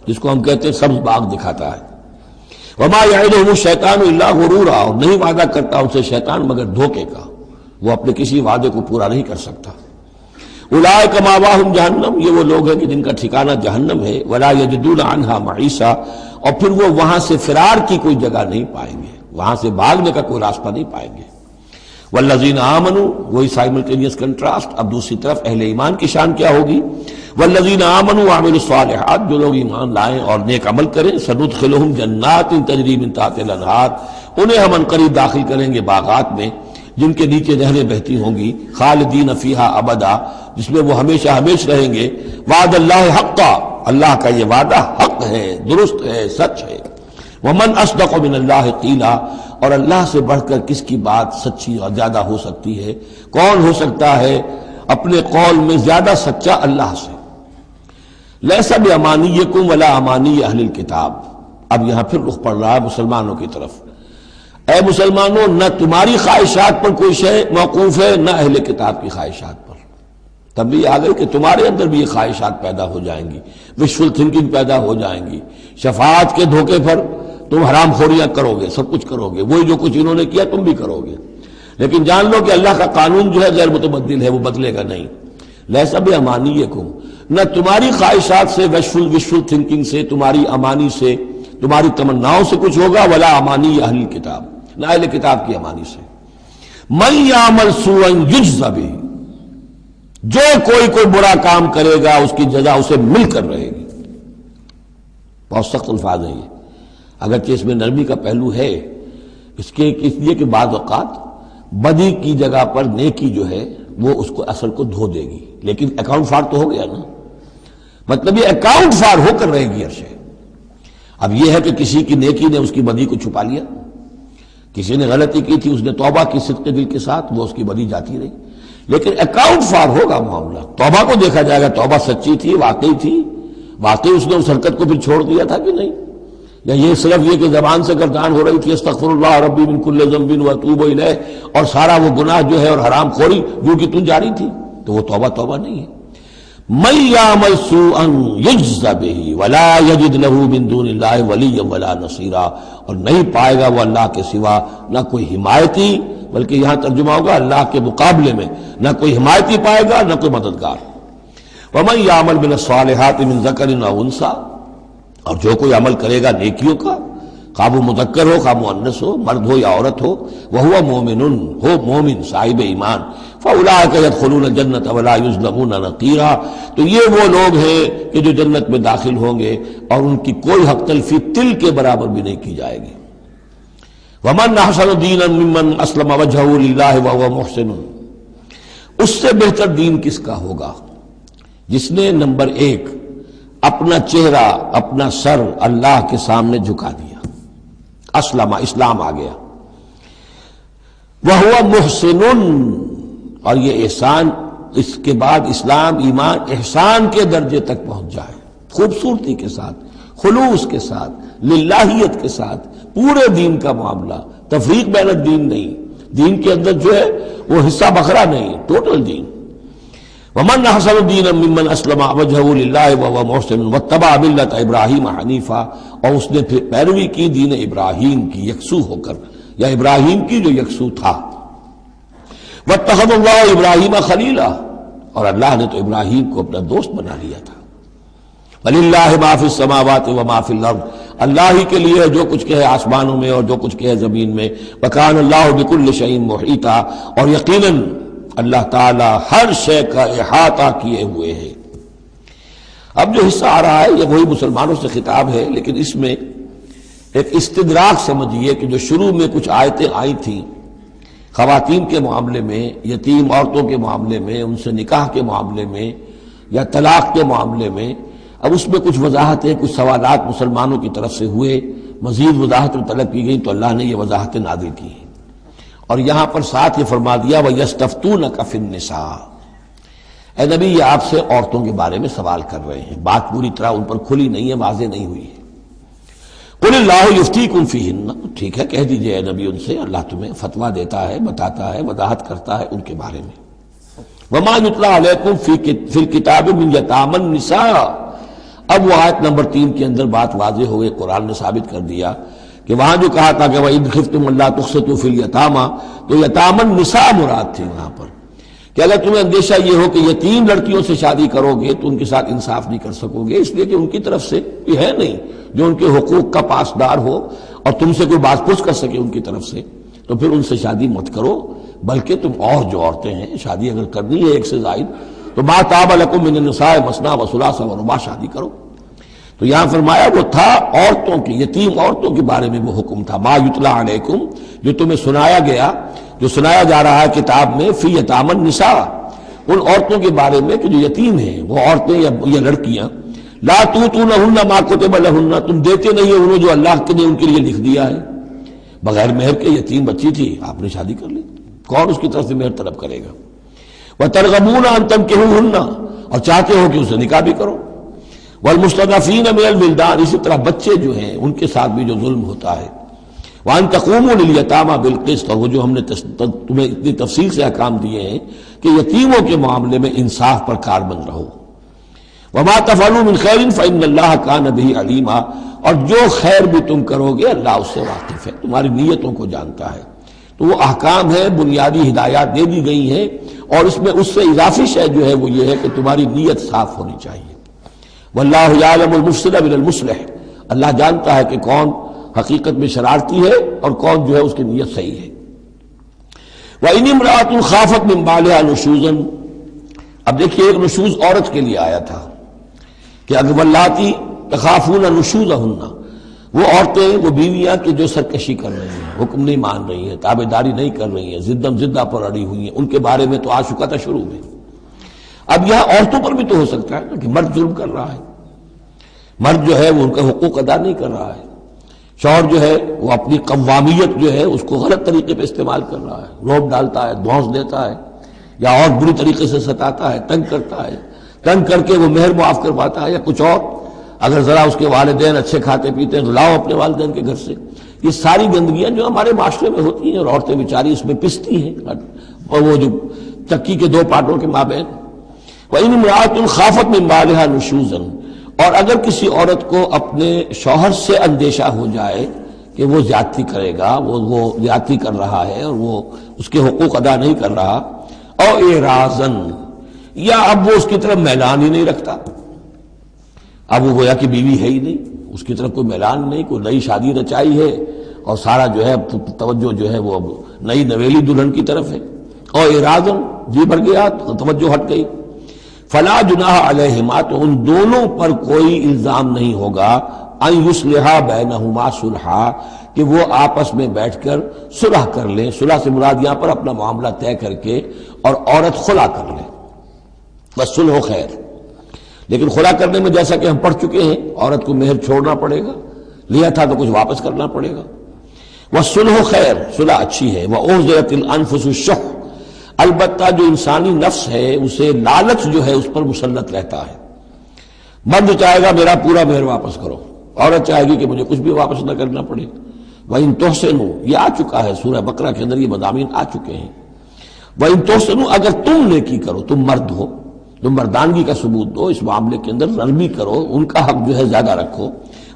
جس کو ہم کہتے ہیں سبز باغ دکھاتا ہے۔ وما یعدہم الشیطان الا غرورا، اور نہیں وعدہ کرتا ان سے شیطان مگر دھوکے کا، وہ اپنے کسی وعدے کو پورا نہیں کر سکتا۔ اولئک مأواہم جہنم، یہ وہ لوگ ہیں کہ جن کا ٹھکانہ جہنم ہے۔ ولا یجدون عنہا محیصا، اور پھر وہ وہاں سے فرار کی کوئی جگہ نہیں پائیں گے، وہاں سے بھاگنے کا کوئی راستہ نہیں پائیں گے۔ والذین آمنوا، وہی سائملٹینیس کنٹراسٹ، اب دوسری طرف اہل ایمان کی شان کیا ہوگی؟ والذین آمنوا وعملوا الصالحات، جو لوگ ایمان لائیں اور نیک عمل کریں، سندخلہم جنات تجری من تحتہا الانہار، انہیں ہم عنقریب داخل کریں گے باغات میں جن کے نیچے نہریں بہتی ہوں گی، خالدین فیہا ابدا، جس میں وہ ہمیشہ ہمیشہ رہیں گے۔ وعد اللہ حقا، اللہ کا یہ وعدہ حق ہے، درست ہے، سچ ہے۔ ومن اصدق من اللہ قیلا، اور اللہ سے بڑھ کر کس کی بات سچی اور زیادہ ہو سکتی ہے؟ کون ہو سکتا ہے اپنے قول میں زیادہ سچا اللہ سے؟ لیس بامانیکم ولا امانی اہل الکتاب، اب یہاں پھر رخ پڑ رہا ہے مسلمانوں کی طرف۔ اے مسلمانوں، نہ تمہاری خواہشات پر کوئی شے موقوف ہے، نہ اہل کتاب کی خواہشات پر۔ تب بھی آ گئی کہ تمہارے اندر بھی یہ خواہشات پیدا ہو جائیں گی، وشفل تھنکنگ پیدا ہو جائیں گی، شفاعت کے دھوکے پر تم حرام خوریاں کرو گے، سب کچھ کرو گے، وہی جو کچھ انہوں نے کیا تم بھی کرو گے۔ لیکن جان لو کہ اللہ کا قانون جو ہے غیر متبدل ہے، وہ بدلے گا نہیں۔ لیسا بامانیکم، نہ تمہاری خواہشات سے، وشفل تھنکنگ سے، تمہاری امانی سے، تمہاری تمناؤں سے کچھ ہوگا، ولا امانی اہل کتاب، نہ اہل کتاب کی امانی سے۔ من یعمل سوءا یجز بہ، جو کوئی برا کام کرے گا اس کی جزا اسے مل کر رہے گی. بہت سخت الفاظ ہیں یہ، اگرچہ اس میں نرمی کا پہلو ہے، اس لیے کہ بعض اوقات بدی کی جگہ پر نیکی جو ہے وہ اس کو اثر کو دھو دے گی، لیکن اکاؤنٹ فار تو ہو گیا نا، مطلب یہ اکاؤنٹ فار ہو کر رہے گی عرش. اب یہ ہے کہ کسی کی نیکی نے اس کی بدی کو چھپا لیا، کسی نے غلطی کی تھی، اس نے توبہ کی صدق دل کے ساتھ، وہ اس کی بدی جاتی رہی، لیکن اکاؤنٹ فار ہوگا معاملہ. توبہ کو دیکھا جائے گا، توبہ سچی تھی، واقعی اس نے اس حرکت کو پھر چھوڑ دیا تھا کہ نہیں، یا یہ صرف یہ کہ زبان سے گردان ہو رہی تھی استغفر اللہ ربی من کل ذنب واتوب الیہ، اور سارا وہ گناہ جو ہے اور حرام خوری جو کہ تم جاری تھی، تو وہ توبہ نہیں ہے. من یعمل سوءا یجز بہ ولا یجد له من دون اللہ ولیا ولا نصیرا، اور نہیں پائے گا وہ اللہ کے سوا نہ کوئی حمایتی، بلکہ یہاں ترجمہ ہوگا اللہ کے مقابلے میں نہ کوئی حمایتی پائے گا نہ کوئی مددگار. ومن یعمل من الصالحات من ذکر او انثی، اور جو کوئی عمل کرے گا نیکیوں کا، خواہ وہ مذکر ہو خواہ مؤنث ہو، مرد ہو یا عورت ہو، وہو مومن، ہو مومن صاحب ایمان، فاولئک یدخلون الجنۃ ولا یظلمون نقیرا، تو یہ وہ لوگ ہیں کہ جو جنت میں داخل ہوں گے اور ان کی کوئی حق تلفی تل کے برابر بھی نہیں کی جائے گی. ومن احسن دینا ممن اسلم وجهہ للہ وهو محسن، اس سے بہتر دین کس کا ہوگا جس نے نمبر 1 اپنا چہرہ اپنا سر اللہ کے سامنے جھکا دیا، اسلم، اسلام آ گیا، وہو محسن، اور یہ احسان، اس کے بعد اسلام ایمان احسان کے درجے تک پہنچ جائے، خوبصورتی کے ساتھ، خلوص کے ساتھ، للہیت کے ساتھ، پورے دین کا معاملہ، تفریق بین الدین نہیں، دین کے اندر جو ہے وہ حصہ بکھرا نہیں، ٹوٹل دین. ومن احسن دینا ممن اسلم وجهہ للہ وهو محسن واتبع ملۃ ابراہیم حنیفا، اور اس نے پھر پیروی کی دین ابراہیم کی یکسو ہو کر، یا ابراہیم کی جو یکسو تھا. واتخذ اللہ ابراہیم خلیلا، اور اللہ نے تو ابراہیم کو اپنا دوست بنا لیا تھا. وللہ ما فی السماوات وما فی الارض، اللہ ہی کے لیے جو کچھ کہ ہے آسمانوں میں اور جو کچھ کہ ہے زمین میں. وکان اللہ بکل شیء محیطا، اور یقیناً اللہ تعالی ہر شے کا احاطہ کیے ہوئے ہے. اب جو حصہ آ رہا ہے یہ وہی مسلمانوں سے خطاب ہے، لیکن اس میں ایک استدراک سمجھیے کہ جو شروع میں کچھ آیتیں آئی تھیں خواتین کے معاملے میں، یتیم عورتوں کے معاملے میں، ان سے نکاح کے معاملے میں یا طلاق کے معاملے میں، اب اس میں کچھ وضاحتیں، کچھ سوالات مسلمانوں کی طرف سے ہوئے، مزید وضاحتیں طلب کی گئیں تو اللہ نے یہ وضاحتیں نازل کی ہیں. اور یہاں پر ساتھ یہ فرما دیا وَيَسْتَفْتُونَكَ فِي النِّسَاءِ، اے نبی یہ آپ سے عورتوں کے بارے میں سوال کر رہے ہیں، بات پوری طرح ان پر کھلی نہیں ہے، واضح نہیں ہوئی ہے. قُلِ اللَّهُ يُفْتِيكُمْ فِيهِنَّ، ٹھیک ہے کہہ دیجئے اے نبی ان سے، اللہ تمہیں فتویٰ دیتا ہے، بتاتا ہے، وضاحت کرتا ہے ان کے بارے میں. وَمَا يُتْلَىٰ عَلَيْكُمْ فِي الْكِتَابِ مِنْ يَتَامَى النِّسَاءِ، اب وہ آیت نمبر 3 کے اندر بات واضح ہو گئی، قرآن نے ثابت کر دیا کہ وہاں جو کہا تھا کہ وَإِنْ خِفْتُمْ أَلَّا تُقْسِطُوا فِي الْيَتَامَى، تو یتامى النساء مراد تھی وہاں پر، کہ اگر تمہیں اندیشہ یہ ہو کہ یتیم لڑکیوں سے شادی کرو گے تو ان کے ساتھ انصاف نہیں کر سکو گے، اس لیے کہ ان کی طرف سے یہ ہے نہیں جو ان کے حقوق کا پاسدار ہو اور تم سے کوئی باز پوچھ کر سکے ان کی طرف سے، تو پھر ان سے شادی مت کرو، بلکہ تم اور جو عورتیں ہیں شادی اگر کرنی ہے ایک سے زائد تو ما طاب لکم من النساء مثنی وثلاث ورباع، شادی کرو. تو یہاں فرمایا وہ تھا عورتوں کی، یتیم عورتوں کے بارے میں وہ حکم تھا، ما یتلی علیکم، جو تمہیں سنایا گیا، جو سنایا جا رہا ہے کتاب میں، فی یتامی النساء، ان عورتوں کے بارے میں کہ جو یتیم ہیں، وہ عورتیں یا لڑکیاں، لا تؤتونہن ما کتب لہن، تم دیتے نہیں ہو انہوں جو اللہ نے ان کے لیے لکھ دیا ہے. بغیر مہر کے یتیم بچی تھی، آپ نے شادی کر لی، کون اس کی طرف سے مہر طلب کرے گا. وترغبون ان تنکحوہن، اور چاہتے ہو کہ اسے نکاح بھی کرو. والمستضعفین من الولدان، اسی طرح بچے جو ہیں ان کے ساتھ بھی جو ظلم ہوتا ہے. وان تقوموا للیتامى بالقسط، اور وہ جو ہم نے تمہیں اتنی تفصیل سے احکام دیے ہیں کہ یتیموں کے معاملے میں انصاف پر کاربند رہو. وما تفعلوا من خیر فإن اللہ کان بہ علیما، اور جو خیر بھی تم کرو گے اللہ اس سے واقف ہے، تمہاری نیتوں کو جانتا ہے. تو وہ احکام ہے، بنیادی ہدایات دے دی گئی ہیں، اور اس میں اس سے اضافی شے جو ہے وہ یہ ہے کہ تمہاری نیت صاف ہونی چاہیے. واللہ یعلم المفسد من المصلح، اللہ جانتا ہے کہ کون حقیقت میں شرارتی ہے اور کون جو ہے اس کی نیت صحیح ہے. وَإِنِ امْرَأَةٌ خَافَتْ مِنْ بَعْلِهَا نُشُوزًا، اب دیکھیے ایک نشوز عورت کے لیے آیا تھا کہ اگر واللاتی تخافون نشوزہن، وہ عورتیں، وہ بیویاں کہ جو سرکشی کر رہی ہیں، حکم نہیں مان رہی ہیں، تابعداری نہیں کر رہی ہیں، زدم زدہ پر اڑی ہوئی ہیں، ان کے بارے میں تو آ چکا تھا شروع میں۔ اب یہاں عورتوں پر بھی تو ہو سکتا ہے کہ مرد ظلم کر رہا ہے، مرد جو ہے وہ ان کا حقوق ادا نہیں کر رہا ہے، شوہر جو ہے وہ اپنی قوامیت جو ہے اس کو غلط طریقے پہ استعمال کر رہا ہے، روب ڈالتا ہے، دھونس دیتا ہے، یا اور بری طریقے سے ستاتا ہے، تنگ کرتا ہے، تنگ کر کے وہ مہر معاف کرواتا ہے، یا کچھ اور، اگر ذرا اس کے والدین اچھے کھاتے پیتے ہیں تو لاؤ اپنے والدین کے گھر سے۔ یہ ساری گندگیاں جو ہمارے معاشرے میں ہوتی ہیں اور عورتیں بیچاری اس میں پستی ہیں، اور وہ جو چکی کے دو پارٹوں کے مابین۔ وَإِنِ امْرَأَةٌ خَافَتْ مِنْ بَعْلِهَا نُشُوزًا، اور اگر کسی عورت کو اپنے شوہر سے اندیشہ ہو جائے کہ وہ زیادتی کرے گا، وہ زیادتی کر رہا ہے اور وہ اس کے حقوق ادا نہیں کر رہا، او اعراضاً، یا اب وہ اس کی طرف میلان ہی نہیں رکھتا، اب وہ گویا کہ بیوی ہے ہی نہیں، اس کی طرف کوئی میلان نہیں، کوئی نئی شادی رچائی ہے اور سارا جو ہے توجہ جو ہے وہ اب نئی نویلی دلہن کی طرف ہے، اور اعراضاً جی بھر گیا، توجہ ہٹ گئی، فلا جناح علیہما، تو ان دونوں پر کوئی الزام نہیں ہوگا، ان یصلحا بینہما صلحا، کہ وہ آپس میں بیٹھ کر صلح کر لیں۔ صلح سے مراد یہاں پر اپنا معاملہ طے کر کے اور عورت خلا کر لے، بس صلح خیر۔ لیکن خلا کرنے میں جیسا کہ ہم پڑھ چکے ہیں، عورت کو مہر چھوڑنا پڑے گا، لیا تھا تو کچھ واپس کرنا پڑے گا۔ والصلح خیر، صلح اچھی ہے۔ وأحضرت الانفس الشح، البتہ جو انسانی نفس ہے اسے لالچ جو ہے اس پر مسلط رہتا ہے۔ مرد چاہے گا میرا پورا مہر واپس کرو، عورت چاہے گی کہ مجھے کچھ بھی واپس نہ کرنا پڑے۔ وَإِن تُحْسِنُوا، یہ آ چکا ہے سورہ بقرہ کے اندر، یہ مضامین آ چکے ہیں۔ وَإِن تُحْسِنُوا، اگر تم نیکی کرو، تم مرد ہو، تم مردانگی کا ثبوت دو، اس معاملے کے اندر نرمی کرو، ان کا حق جو ہے زیادہ رکھو۔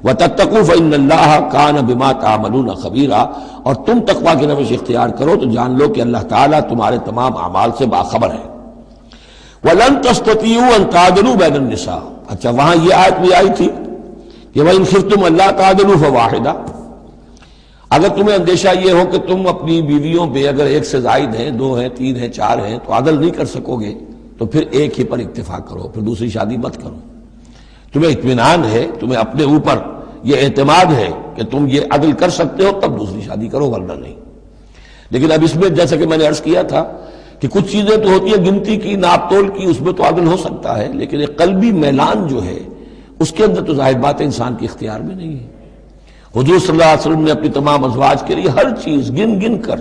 وَتَتَّقُوا فَإِنَّ اللَّهَ كَانَ بِمَا تَعْمَلُونَ خَبِيرًا، اور تم تقویٰ کی روش اختیار کرو تو جان لو کہ اللہ تعالیٰ تمہارے تمام اعمال سے باخبر ہے۔ وَلَن تَسْتَطِيعُوا أَن تَعْدِلُوا بَيْنَ النِّسَاءِ، اچھا وہاں یہ آیت بھی آئی تھی کہ وَإِنْ خِفْتُمْ أَلَّا تَعْدِلُوا فَوَاحِدَةً، اگر تمہیں اندیشہ یہ ہو کہ تم اپنی بیویوں پہ اگر ایک سے زائد ہیں، دو ہیں، تین ہیں، چار ہیں، تو عدل نہیں کر سکو گے، تو پھر ایک ہی پر اکتفا کرو، پھر دوسری شادی مت کرو۔ تمہیں اطمینان ہے، تمہیں اپنے اوپر یہ اعتماد ہے کہ تم یہ عدل کر سکتے ہو، تب دوسری شادی کرو، ورنہ نہیں۔ لیکن اب اس میں جیسا کہ میں نے عرض کیا تھا کہ کچھ چیزیں تو ہوتی ہیں گنتی کی، ناپ تول کی، اس میں تو عدل ہو سکتا ہے، لیکن ایک قلبی میلان جو ہے اس کے اندر تو ظاہر بات ہے انسان کے اختیار میں نہیں ہے۔ حضور صلی اللہ علیہ وسلم نے اپنی تمام ازواج کے لیے ہر چیز گن گن کر،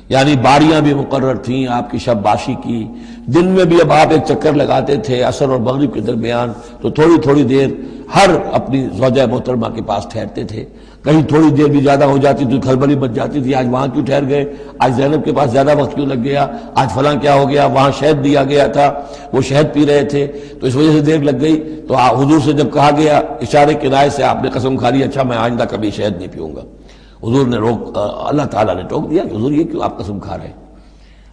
یعنی باریاں بھی مقرر تھیں آپ کی شب باشی کی، دن میں بھی اب آپ ایک چکر لگاتے تھے عصر اور مغرب کے درمیان، تو تھوڑی تھوڑی دیر ہر اپنی زوجہ محترمہ کے پاس ٹھہرتے تھے، کہیں تھوڑی دیر بھی زیادہ ہو جاتی تو کھلبلی مچ جاتی تھی، آج وہاں کیوں ٹھہر گئے، آج زینب کے پاس زیادہ وقت کیوں لگ گیا، آج فلاں کیا ہو گیا، وہاں شہد دیا گیا تھا وہ شہد پی رہے تھے تو اس وجہ سے دیر لگ گئی۔ تو حضور سے جب کہا گیا اشارے کنائے سے آپ نے قسم کھا لی اچھا میں آئندہ کبھی شہد نہیں پیوں گا، حضور نے اللہ تعالیٰ نے ٹوک دیا کہ حضور یہ کیوں آپ قسم کھا رہے ہیں،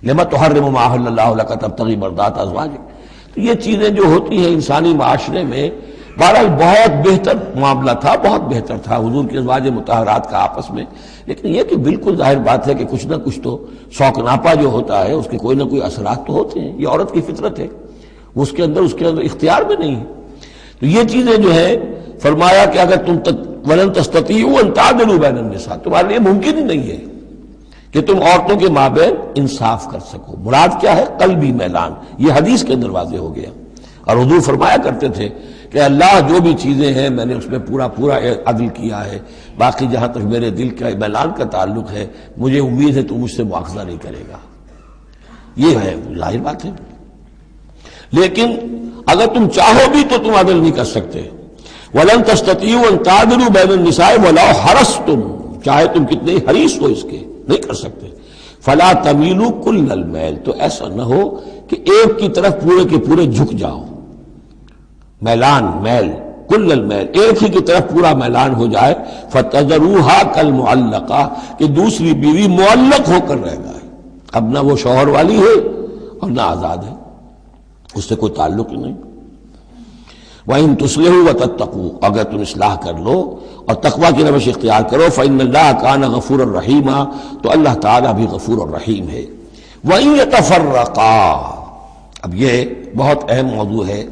لما تحرم ما احل اللہ لک تبتغی مرضات ازواجک۔ تو یہ چیزیں جو ہوتی ہیں انسانی معاشرے میں، بہرحال بہت بہتر معاملہ تھا، بہت بہتر تھا حضور کی ازواج مطہرات کا آپس میں، لیکن یہ کہ بالکل ظاہر بات ہے کہ کچھ نہ کچھ تو شوق ناپا جو ہوتا ہے اس کے کوئی نہ کوئی اثرات تو ہوتے ہیں، یہ عورت کی فطرت ہے، اس کے اندر اختیار میں نہیں ہے۔ تو یہ چیزیں جو ہے فرمایا کہ اگر تم وَلَن تَسْتَطِيعُوا أَن تَعْدِلُوا بَيْنَ النِّسَاءِ، تمہارے لیے ممکن ہی نہیں ہے کہ تم عورتوں کے مابین انصاف کر سکو۔ مراد کیا ہے؟ قلبی میلان، یہ حدیث کے اندر واضح ہو گیا۔ اور حضور فرمایا کرتے تھے کہ اللہ جو بھی چیزیں ہیں میں نے اس میں پورا عدل کیا ہے، باقی جہاں تک میرے دل کا میلان کا تعلق ہے مجھے امید ہے تو مجھ سے مواخذہ نہیں کرے گا، یہ ہے ظاہر بات ہے۔ لیکن اگر تم چاہو بھی تو تم عدل نہیں کر سکتے۔ وَلَن تَسْتَطِيعُوا أَن تَعْدِلُوا بَيْنَ النِّسَاءِ وَلَوْ حَرَصْتُمْ، چاہے تم کتنے حریص ہو اس کے، نہیں کر سکتے۔ فَلَا تَمِيلُوا كُلَّ الْمَيْلِ، تو ایسا نہ ہو کہ ایک کی طرف پورے کے پورے جھک جاؤ، میلان، میل، کل المیل، ایک ہی کی طرف پورا میلان ہو جائے، فَتَذَرُوهَا كَالْمُعَلَّقَةِ، کہ دوسری بیوی معلق ہو کر رہ جائے، اب نہ وہ شوہر والی ہے اور نہ آزاد ہے، اس سے کوئی تعلق ہی نہیں۔ وَإِن تُصْلِحُوا وَتَتَّقُوا، اگر تم اصلاح کر لو اور تقویٰ کی روش اختیار کرو، فَإِنَّ اللَّهَ كَانَ غَفُورًا رَحِيمًا، تو اللہ تعالیٰ بھی غفور الرحیم ہے۔ وَإِن يَتَفَرَّقَا، اب یہ بہت اہم موضوع ہے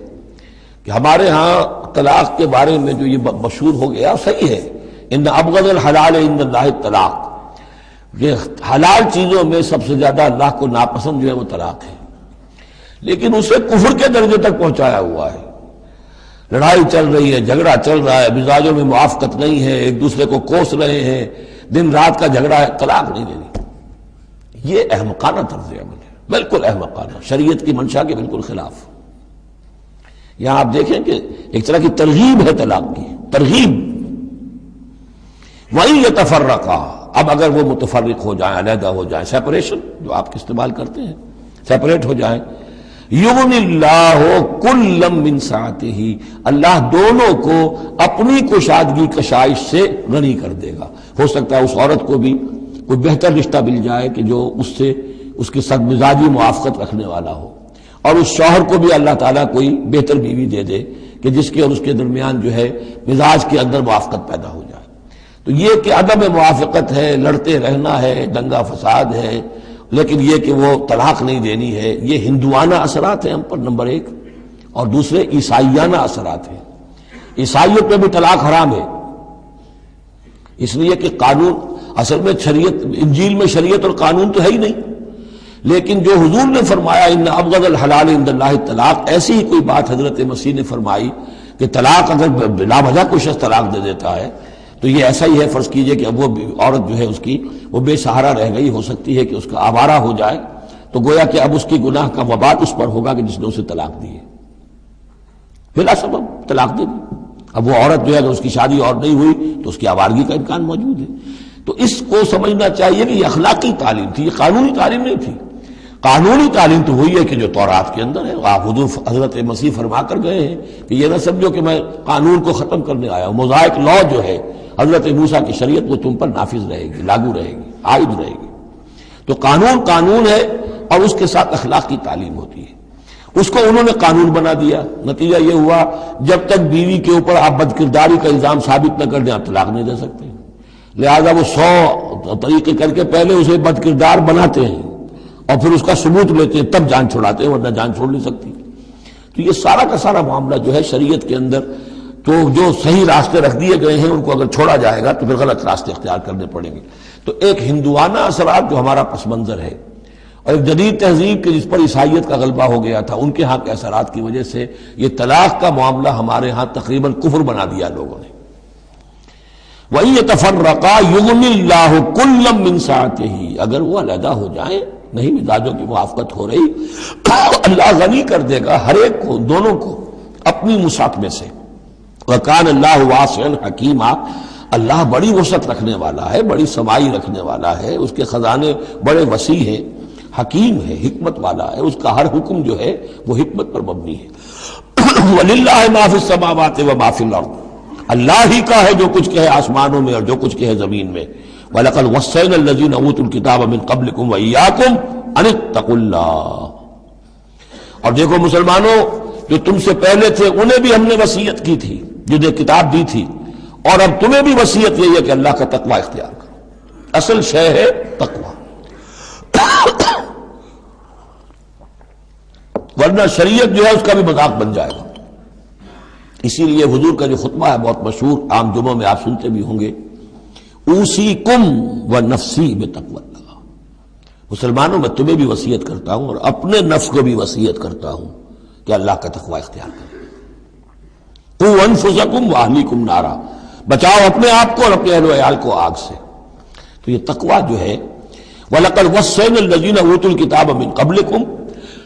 کہ ہمارے ہاں طلاق کے بارے میں جو یہ مشہور ہو گیا صحیح ہے، ان ابغض الحلال عند اللہ الطلاق، یہ حلال چیزوں میں سب سے زیادہ اللہ کو ناپسند جو ہے وہ طلاق ہے، لیکن اسے کفر کے درجے تک پہنچایا ہوا ہے۔ لڑائی چل رہی ہے، جھگڑا چل رہا ہے، مزاجوں میں موافقت نہیں ہے، ایک دوسرے کو کوس رہے ہیں، دن رات کا جھگڑا ہے، طلاق نہیں دینی۔ یہ احمقانہ طرز عمل ہے، بالکل احمقانہ، شریعت کی منشا کے بالکل خلاف۔ یہاں آپ دیکھیں کہ ایک طرح کی ترغیب ہے طلاق کی، ترغیب۔ وَإِن يَتَفَرَّقَا، اب اگر وہ متفرق ہو جائیں، علیحدہ ہو جائیں، سیپریشن جو آپ استعمال کرتے ہیں، سیپریٹ ہو جائیں، یغنی اللہ کلا من سعتہ، اللہ دونوں کو اپنی کشادگی کشائش سے غنی کر دے گا۔ ہو سکتا ہے اس عورت کو بھی کوئی بہتر رشتہ مل جائے کہ جو اس سے اس کے ساتھ مزاجی موافقت رکھنے والا ہو، اور اس شوہر کو بھی اللہ تعالیٰ کوئی بہتر بیوی دے دے کہ جس کے اور اس کے درمیان جو ہے مزاج کے اندر موافقت پیدا ہو جائے۔ تو یہ کہ عدم موافقت ہے، لڑتے رہنا ہے، دنگا فساد ہے، لیکن یہ کہ وہ طلاق نہیں دینی ہے، یہ ہندوانہ اثرات ہیں ہم پر نمبر ایک، اور دوسرے عیسائیانہ اثرات ہیں۔ عیسائیت میں بھی طلاق حرام ہے، اس لیے کہ قانون اصل میں شریعت، انجیل میں شریعت اور قانون تو ہے ہی نہیں، لیکن جو حضور نے فرمایا ان ابغض الحلال عند اللہ الطلاق، ایسی ہی کوئی بات حضرت مسیح نے فرمائی کہ طلاق اگر بلا وجہ کوئی شخص طلاق دے دیتا ہے تو یہ ایسا ہی ہے، فرض کیجئے کہ اب وہ عورت جو ہے اس کی وہ بے سہارا رہ گئی، ہو سکتی ہے کہ اس کا آوارہ ہو جائے، تو گویا کہ اب اس کی گناہ کا وبال اس پر ہوگا کہ جس نے اسے طلاق دی ہے، بلا سبب طلاق دے دی۔ اب وہ عورت جو ہے اگر اس کی شادی اور نہیں ہوئی تو اس کی آوارگی کا امکان موجود ہے۔ تو اس کو سمجھنا چاہیے کہ یہ اخلاقی تعلیم تھی، یہ قانونی تعلیم نہیں تھی۔ قانونی تعلیم تو وہی ہے کہ جو تورات کے اندر ہے، آپ حضور حضرت مسیح فرما کر گئے ہیں کہ یہ نہ سمجھو کہ میں قانون کو ختم کرنے آیا ہوں، موزائک لا جو ہے حضرت موسیٰ کی شریعت وہ تم پر نافذ رہے گی، لاگو رہے گی، عائد رہے گی۔ تو قانون قانون ہے اور اس کے ساتھ اخلاق کی تعلیم ہوتی ہے۔ اس کو انہوں نے قانون بنا دیا، نتیجہ یہ ہوا جب تک بیوی کے اوپر آپ بد کرداری کا الزام ثابت نہ کر دیں آپ طلاق نہیں دے سکتے، لہذا وہ 100 طریقے کر کے پہلے اسے بد کردار بناتے ہیں اور پھر اس کا ثبوت لیتے ہیں، تب جان چھڑاتے ہیں، ورنہ جان چھوڑ نہیں سکتی۔ تو یہ سارا کا سارا معاملہ جو ہے شریعت کے اندر تو جو صحیح راستے رکھ دیے گئے ہیں ان کو اگر چھوڑا جائے گا تو پھر غلط راستے اختیار کرنے پڑیں گے۔ تو ایک ہندوانہ اثرات جو ہمارا پس منظر ہے، اور ایک جدید تہذیب کے جس پر عیسائیت کا غلبہ ہو گیا تھا، ان کے ہاں کے اثرات کی وجہ سے یہ طلاق کا معاملہ ہمارے ہاں تقریباً کفر بنا دیا لوگوں نے۔ وَإِن يَتَفَرَّقَا يُغْنِ اللَّهُ كُلًّا مِّن سَعَتِهِ، اگر وہ علیحدہ ہو جائیں، نہیں مزاجوں کی موافقت ہو رہی، اللہ غنی کر دے گا ہر ایک کو، دونوں کو اپنی وسعت میں سے۔ وَكَانَ اللَّهُ وَاسِعًا حَكِيمًا، اللہ بڑی وسعت رکھنے والا ہے، بڑی سمائی رکھنے والا ہے، اس کے خزانے بڑے وسیع ہیں، حکیم ہے، حکمت والا ہے، اس کا ہر حکم جو ہے وہ حکمت پر مبنی ہے۔ وَلِلَّهِ مَا فِي السَّمَاوَاتِ وَمَا فِي الْأَرْضِ، اللہ ہی کا ہے جو کچھ کہ ہے آسمانوں میں اور جو کچھ کہ ہے زمین میں۔ وَلَقَدْ وَصَّيْنَا الَّذِينَ أُوتُوا الْكِتَابَ مِن قَبْلِكُمْ وَإِيَّاكُمْ أَنِ اتَّقُوا اللَّهَ، اور دیکھو مسلمانوں جو تم سے پہلے تھے انہیں بھی ہم نے وصیت کی تھی، جنہیں کتاب دی تھی، اور اب تمہیں بھی وصیت یہی ہے کہ اللہ کا تقوی اختیار کرو۔ اصل شے ہے تقوی، ورنہ شریعت جو ہے اس کا بھی مذاق بن جائے گا۔ اسی لیے حضور کا جو خطبہ ہے بہت مشہور، عام جمعوں میں آپ سنتے بھی ہوں گے، اوصیکم ونفسی بتقوی اللہ، مسلمانوں میں تمہیں بھی وصیت کرتا ہوں اور اپنے نفس کو بھی وصیت کرتا ہوں کہ اللہ کا تقوی اختیار کریں۔ قوا انفسکم واہلیکم نارا، بچاؤ اپنے آپ کو اور اپنے اہل و عیال کو آگ سے۔ تو یہ تقوی جو ہے، وَلَقَدْ وَصَّيْنَا الَّذِينَ أُوتُوا الْكِتَابَ مِن قَبْلِكُمْ،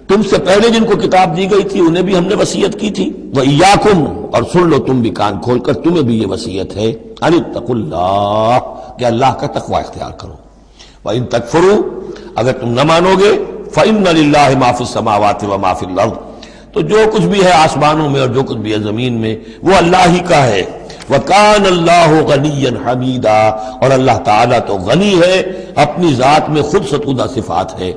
تم سے پہلے جن کو کتاب دی گئی تھی انہیں بھی ہم نے وصیت کی تھی، وَإِيَّاكُمْ، اور سن لو تم بھی کان کھول کر، تمہیں بھی یہ وصیت ہے، أَنِ اتَّقُوا اللَّهَ، کہ اللہ کا تقوی اختیار کرو۔ وَإِن تَكْفُرُوا، اگر تم نہ مانو گے، فَإِنَّ لِلَّهِ مَا فِي السَّمَاوَاتِ وَمَا فِي الْأَرْضِ، تو جو کچھ بھی ہے آسمانوں میں اور جو کچھ بھی ہے زمین میں وہ اللہ ہی کا ہے۔ وَكَانَ اللَّهُ غَنِيًّا حَمِيدًا، اور اللہ تعالیٰ تو غنی ہے، اپنی ذات میں خود ستودہ صفات ہے۔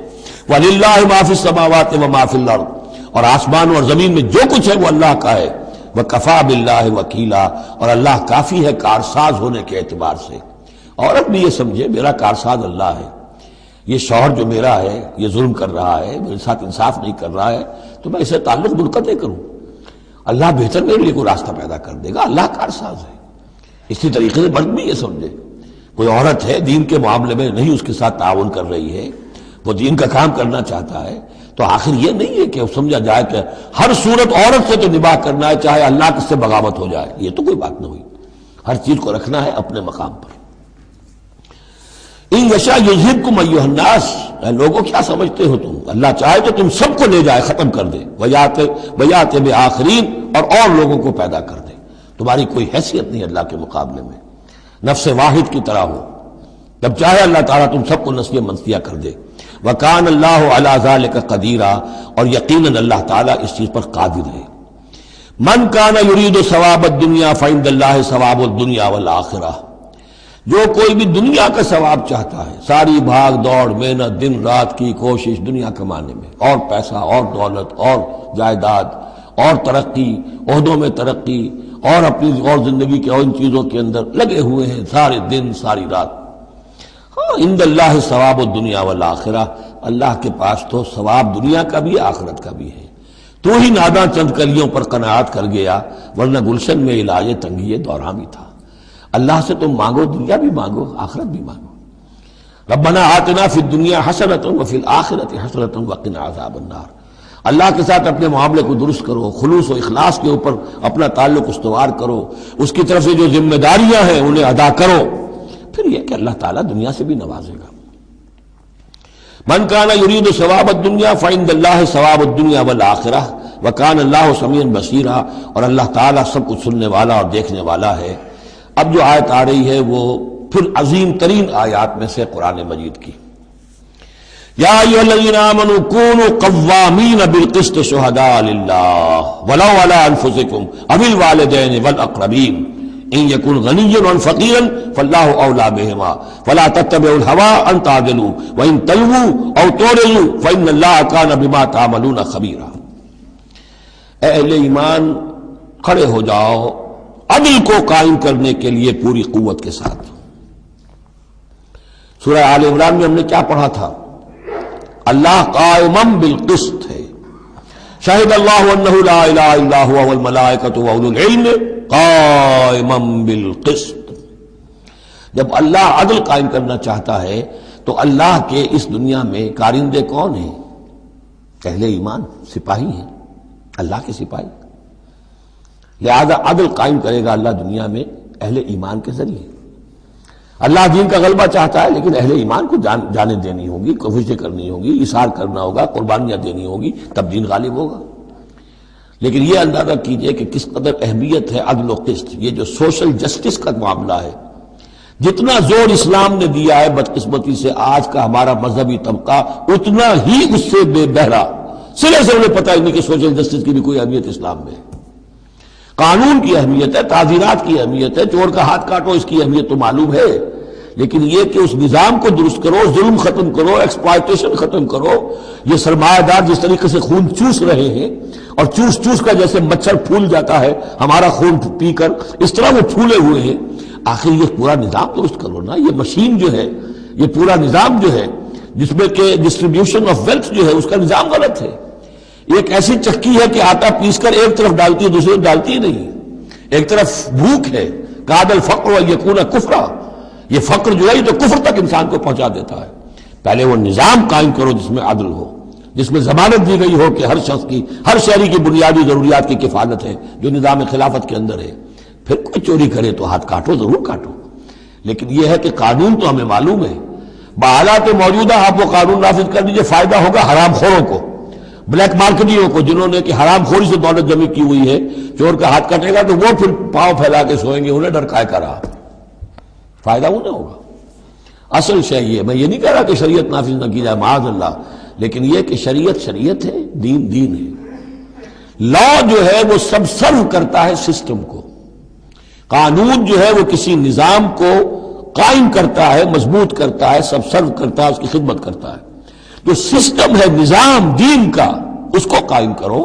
وَلِلَّهِ مَا فِي السَّمَاوَاتِ وَمَا فِي الْأَرْضِ، اور آسمان اور زمین میں جو کچھ ہے وہ اللہ کا ہے۔ وَكَفَى بِاللَّهِ وَكِيلًا، اور اللہ کافی ہے کارساز ہونے کے اعتبار سے۔ عورت بھی یہ سمجھے میرا کارساز اللہ ہے، یہ شوہر جو میرا ہے یہ ظلم کر رہا ہے، میرے ساتھ انصاف نہیں کر رہا ہے، تو میں اسے تعلق منقطع کروں؟ اللہ بہتر میرے لیے کوئی راستہ پیدا کر دے گا، اللہ کارساز ہے۔ اسی طریقے سے مرد بھی یہ سمجھے، کوئی عورت ہے دین کے معاملے میں نہیں اس کے ساتھ تعاون کر رہی ہے، وہ دین کا کام کرنا چاہتا ہے، تو آخر یہ نہیں ہے کہ سمجھا جائے کہ ہر صورت عورت سے تو نباہ کرنا ہے چاہے اللہ کس سے بغاوت ہو جائے، یہ تو کوئی بات نہ ہوئی۔ ہر چیز کو رکھنا ہے اپنے مقام پر۔ ان یشاء یذہبکم ایھا الناس، اے لوگوں کیا سمجھتے ہو تم، اللہ چاہے تو تم سب کو لے جائے، ختم کر دے، ویات بآخرین، اور لوگوں کو پیدا کر دے۔ تمہاری کوئی حیثیت نہیں اللہ کے مقابلے میں، نفس واحد کی طرح ہو، جب چاہے اللہ تعالیٰ تم سب کو نسیہ منسیہ کر دے۔ وکان اللہ علی ذلک قدیرا، اور یقیناً اللہ تعالیٰ اس چیز پر قادر ہے۔ من کان یرید ثواب الدنیا فعند اللہ ثواب الدنیا والآخرہ، جو کوئی بھی دنیا کا ثواب چاہتا ہے، ساری بھاگ دوڑ محنت دن رات کی کوشش دنیا کمانے میں، اور پیسہ اور دولت اور جائیداد اور ترقی، عہدوں میں ترقی، اور اپنی اور زندگی کے اور ان چیزوں کے اندر لگے ہوئے ہیں سارے دن ساری رات، ہاں عند اللہ ثواب الدنیا والآخرہ، اللہ کے پاس تو ثواب دنیا کا بھی آخرت کا بھی ہے۔ تو ہی ناداں چند کلیوں پر قناعت کر گیا، ورنہ گلشن میں علاج تنگی دوران بھی تھا۔ اللہ سے تم مانگو، دنیا بھی مانگو آخرت بھی مانگو۔ ربنا آتنا فی الدنیا حسنۃ وفی الآخرۃ حسنۃ وقنا عذاب النار۔ اللہ کے ساتھ اپنے معاملے کو درست کرو، خلوص و اخلاص کے اوپر اپنا تعلق استوار کرو، اس کی طرف سے جو ذمہ داریاں ہیں انہیں ادا کرو، پھر یہ کہ اللہ تعالیٰ دنیا سے بھی نوازے گا۔ من کان یرید ثواب الدنیا فعند اللہ ثواب الدنیا والآخرہ وکان اللہ سمیعا بصیرا، اور اللہ تعالیٰ سب کچھ سننے والا اور دیکھنے والا ہے۔ اب جو آیت آ رہی ہے وہ پھر عظیم ترین آیات میں سے قرآن مجید کی، یا ایھا الذین آمنوا کونوا قوامین بالقسط شہداء للہ ولو علی انفسکم او الوالدین والاقربین ان یکن غنیا عن فقیرا فاللہ اولی بہما فلا تتبعوا الہوی ان تعدلوا وان تلووا او تعرضوا فان اللہ کان بما تعملون خبیرا۔ اے اہل ایمان کھڑے ہو جاؤ عدل کو قائم کرنے کے لیے پوری قوت کے ساتھ۔ سورہ آل عمران میں ہم نے کیا پڑھا تھا؟ اللہ قائما بالقسط ہے، شہد اللہ انہ لا الہ الا هو والملائکۃ واولو العلم قائما بالقسط۔ جب اللہ عدل قائم کرنا چاہتا ہے تو اللہ کے اس دنیا میں کارندے کون ہیں؟ اہل ایمان، سپاہی ہیں، اللہ کے سپاہی۔ لہذا عدل قائم کرے گا اللہ دنیا میں اہل ایمان کے ذریعے۔ اللہ دین کا غلبہ چاہتا ہے لیکن اہل ایمان کو جانیں دینی ہوگی، کوششیں کرنی ہوگی، اثار کرنا ہوگا، قربانیاں دینی ہوگی، تب دین غالب ہوگا۔ لیکن یہ اندازہ کیجئے کہ کس قدر اہمیت ہے عدل و قسط، یہ جو سوشل جسٹس کا معاملہ ہے، جتنا زور اسلام نے دیا ہے بدقسمتی سے آج کا ہمارا مذہبی طبقہ اتنا ہی اس سے بے بہرا، سرے سے انہیں پتہ ہی نہیں کہ سوشل جسٹس کی بھی کوئی اہمیت اسلام میں ہے۔ قانون کی اہمیت ہے، تعزیرات کی اہمیت ہے، چور کا ہاتھ کاٹو اس کی اہمیت تو معلوم ہے، لیکن یہ کہ اس نظام کو درست کرو، ظلم ختم کرو، ایکسپلائٹیشن ختم کرو، یہ سرمایہ دار جس طریقے سے خون چوس رہے ہیں اور چوس چوس کا جیسے مچھر پھول جاتا ہے ہمارا خون پی کر، اس طرح وہ پھولے ہوئے ہیں، آخر یہ پورا نظام درست کرو نا۔ یہ مشین جو ہے، یہ پورا نظام جو ہے جس میں کہ ڈسٹریبیوشن آف ویلتھ جو ہے اس کا نظام غلط ہے۔ ایک ایسی چکی ہے کہ آٹا پیس کر ایک طرف ڈالتی ہے دوسری طرف ڈالتی ہی نہیں، ایک طرف بھوک ہے، کاد الفقر ویکون کفرا، یہ فقر جو ہے یہ تو کفر تک انسان کو پہنچا دیتا ہے۔ پہلے وہ نظام قائم کرو جس میں عدل ہو، جس میں ضمانت دی گئی ہو کہ ہر شخص کی، ہر شہری کی بنیادی ضروریات کی کفالت ہے جو نظام خلافت کے اندر ہے۔ پھر کوئی چوری کرے تو ہاتھ کاٹو، ضرور کاٹو، لیکن یہ ہے کہ قانون تو ہمیں معلوم ہے، بحالات موجودہ آپ وہ قانون نافذ کر دیجئے، فائدہ ہوگا حرام خوروں کو، بلیک مارکیٹوں کو، جنہوں نے کہ حرام خوری سے دولت جمع کی ہوئی ہے۔ چور کا ہاتھ کٹے گا تو وہ پھر پاؤں پھیلا کے سوئیں گے، انہیں ڈر کائے کرا، فائدہ انہیں ہوگا۔ اصل شے یہ، میں یہ نہیں کہہ رہا کہ شریعت نافذ نہ کی جائے معاذ اللہ، لیکن یہ کہ شریعت شریعت ہے، دین دین ہے۔ لا جو ہے وہ سب سرو کرتا ہے سسٹم کو، قانون جو ہے وہ کسی نظام کو قائم کرتا ہے، مضبوط کرتا ہے، سب سرو کرتا ہے، اس کی خدمت کرتا ہے۔ جو سسٹم ہے نظام دین کا، اس کو قائم کرو،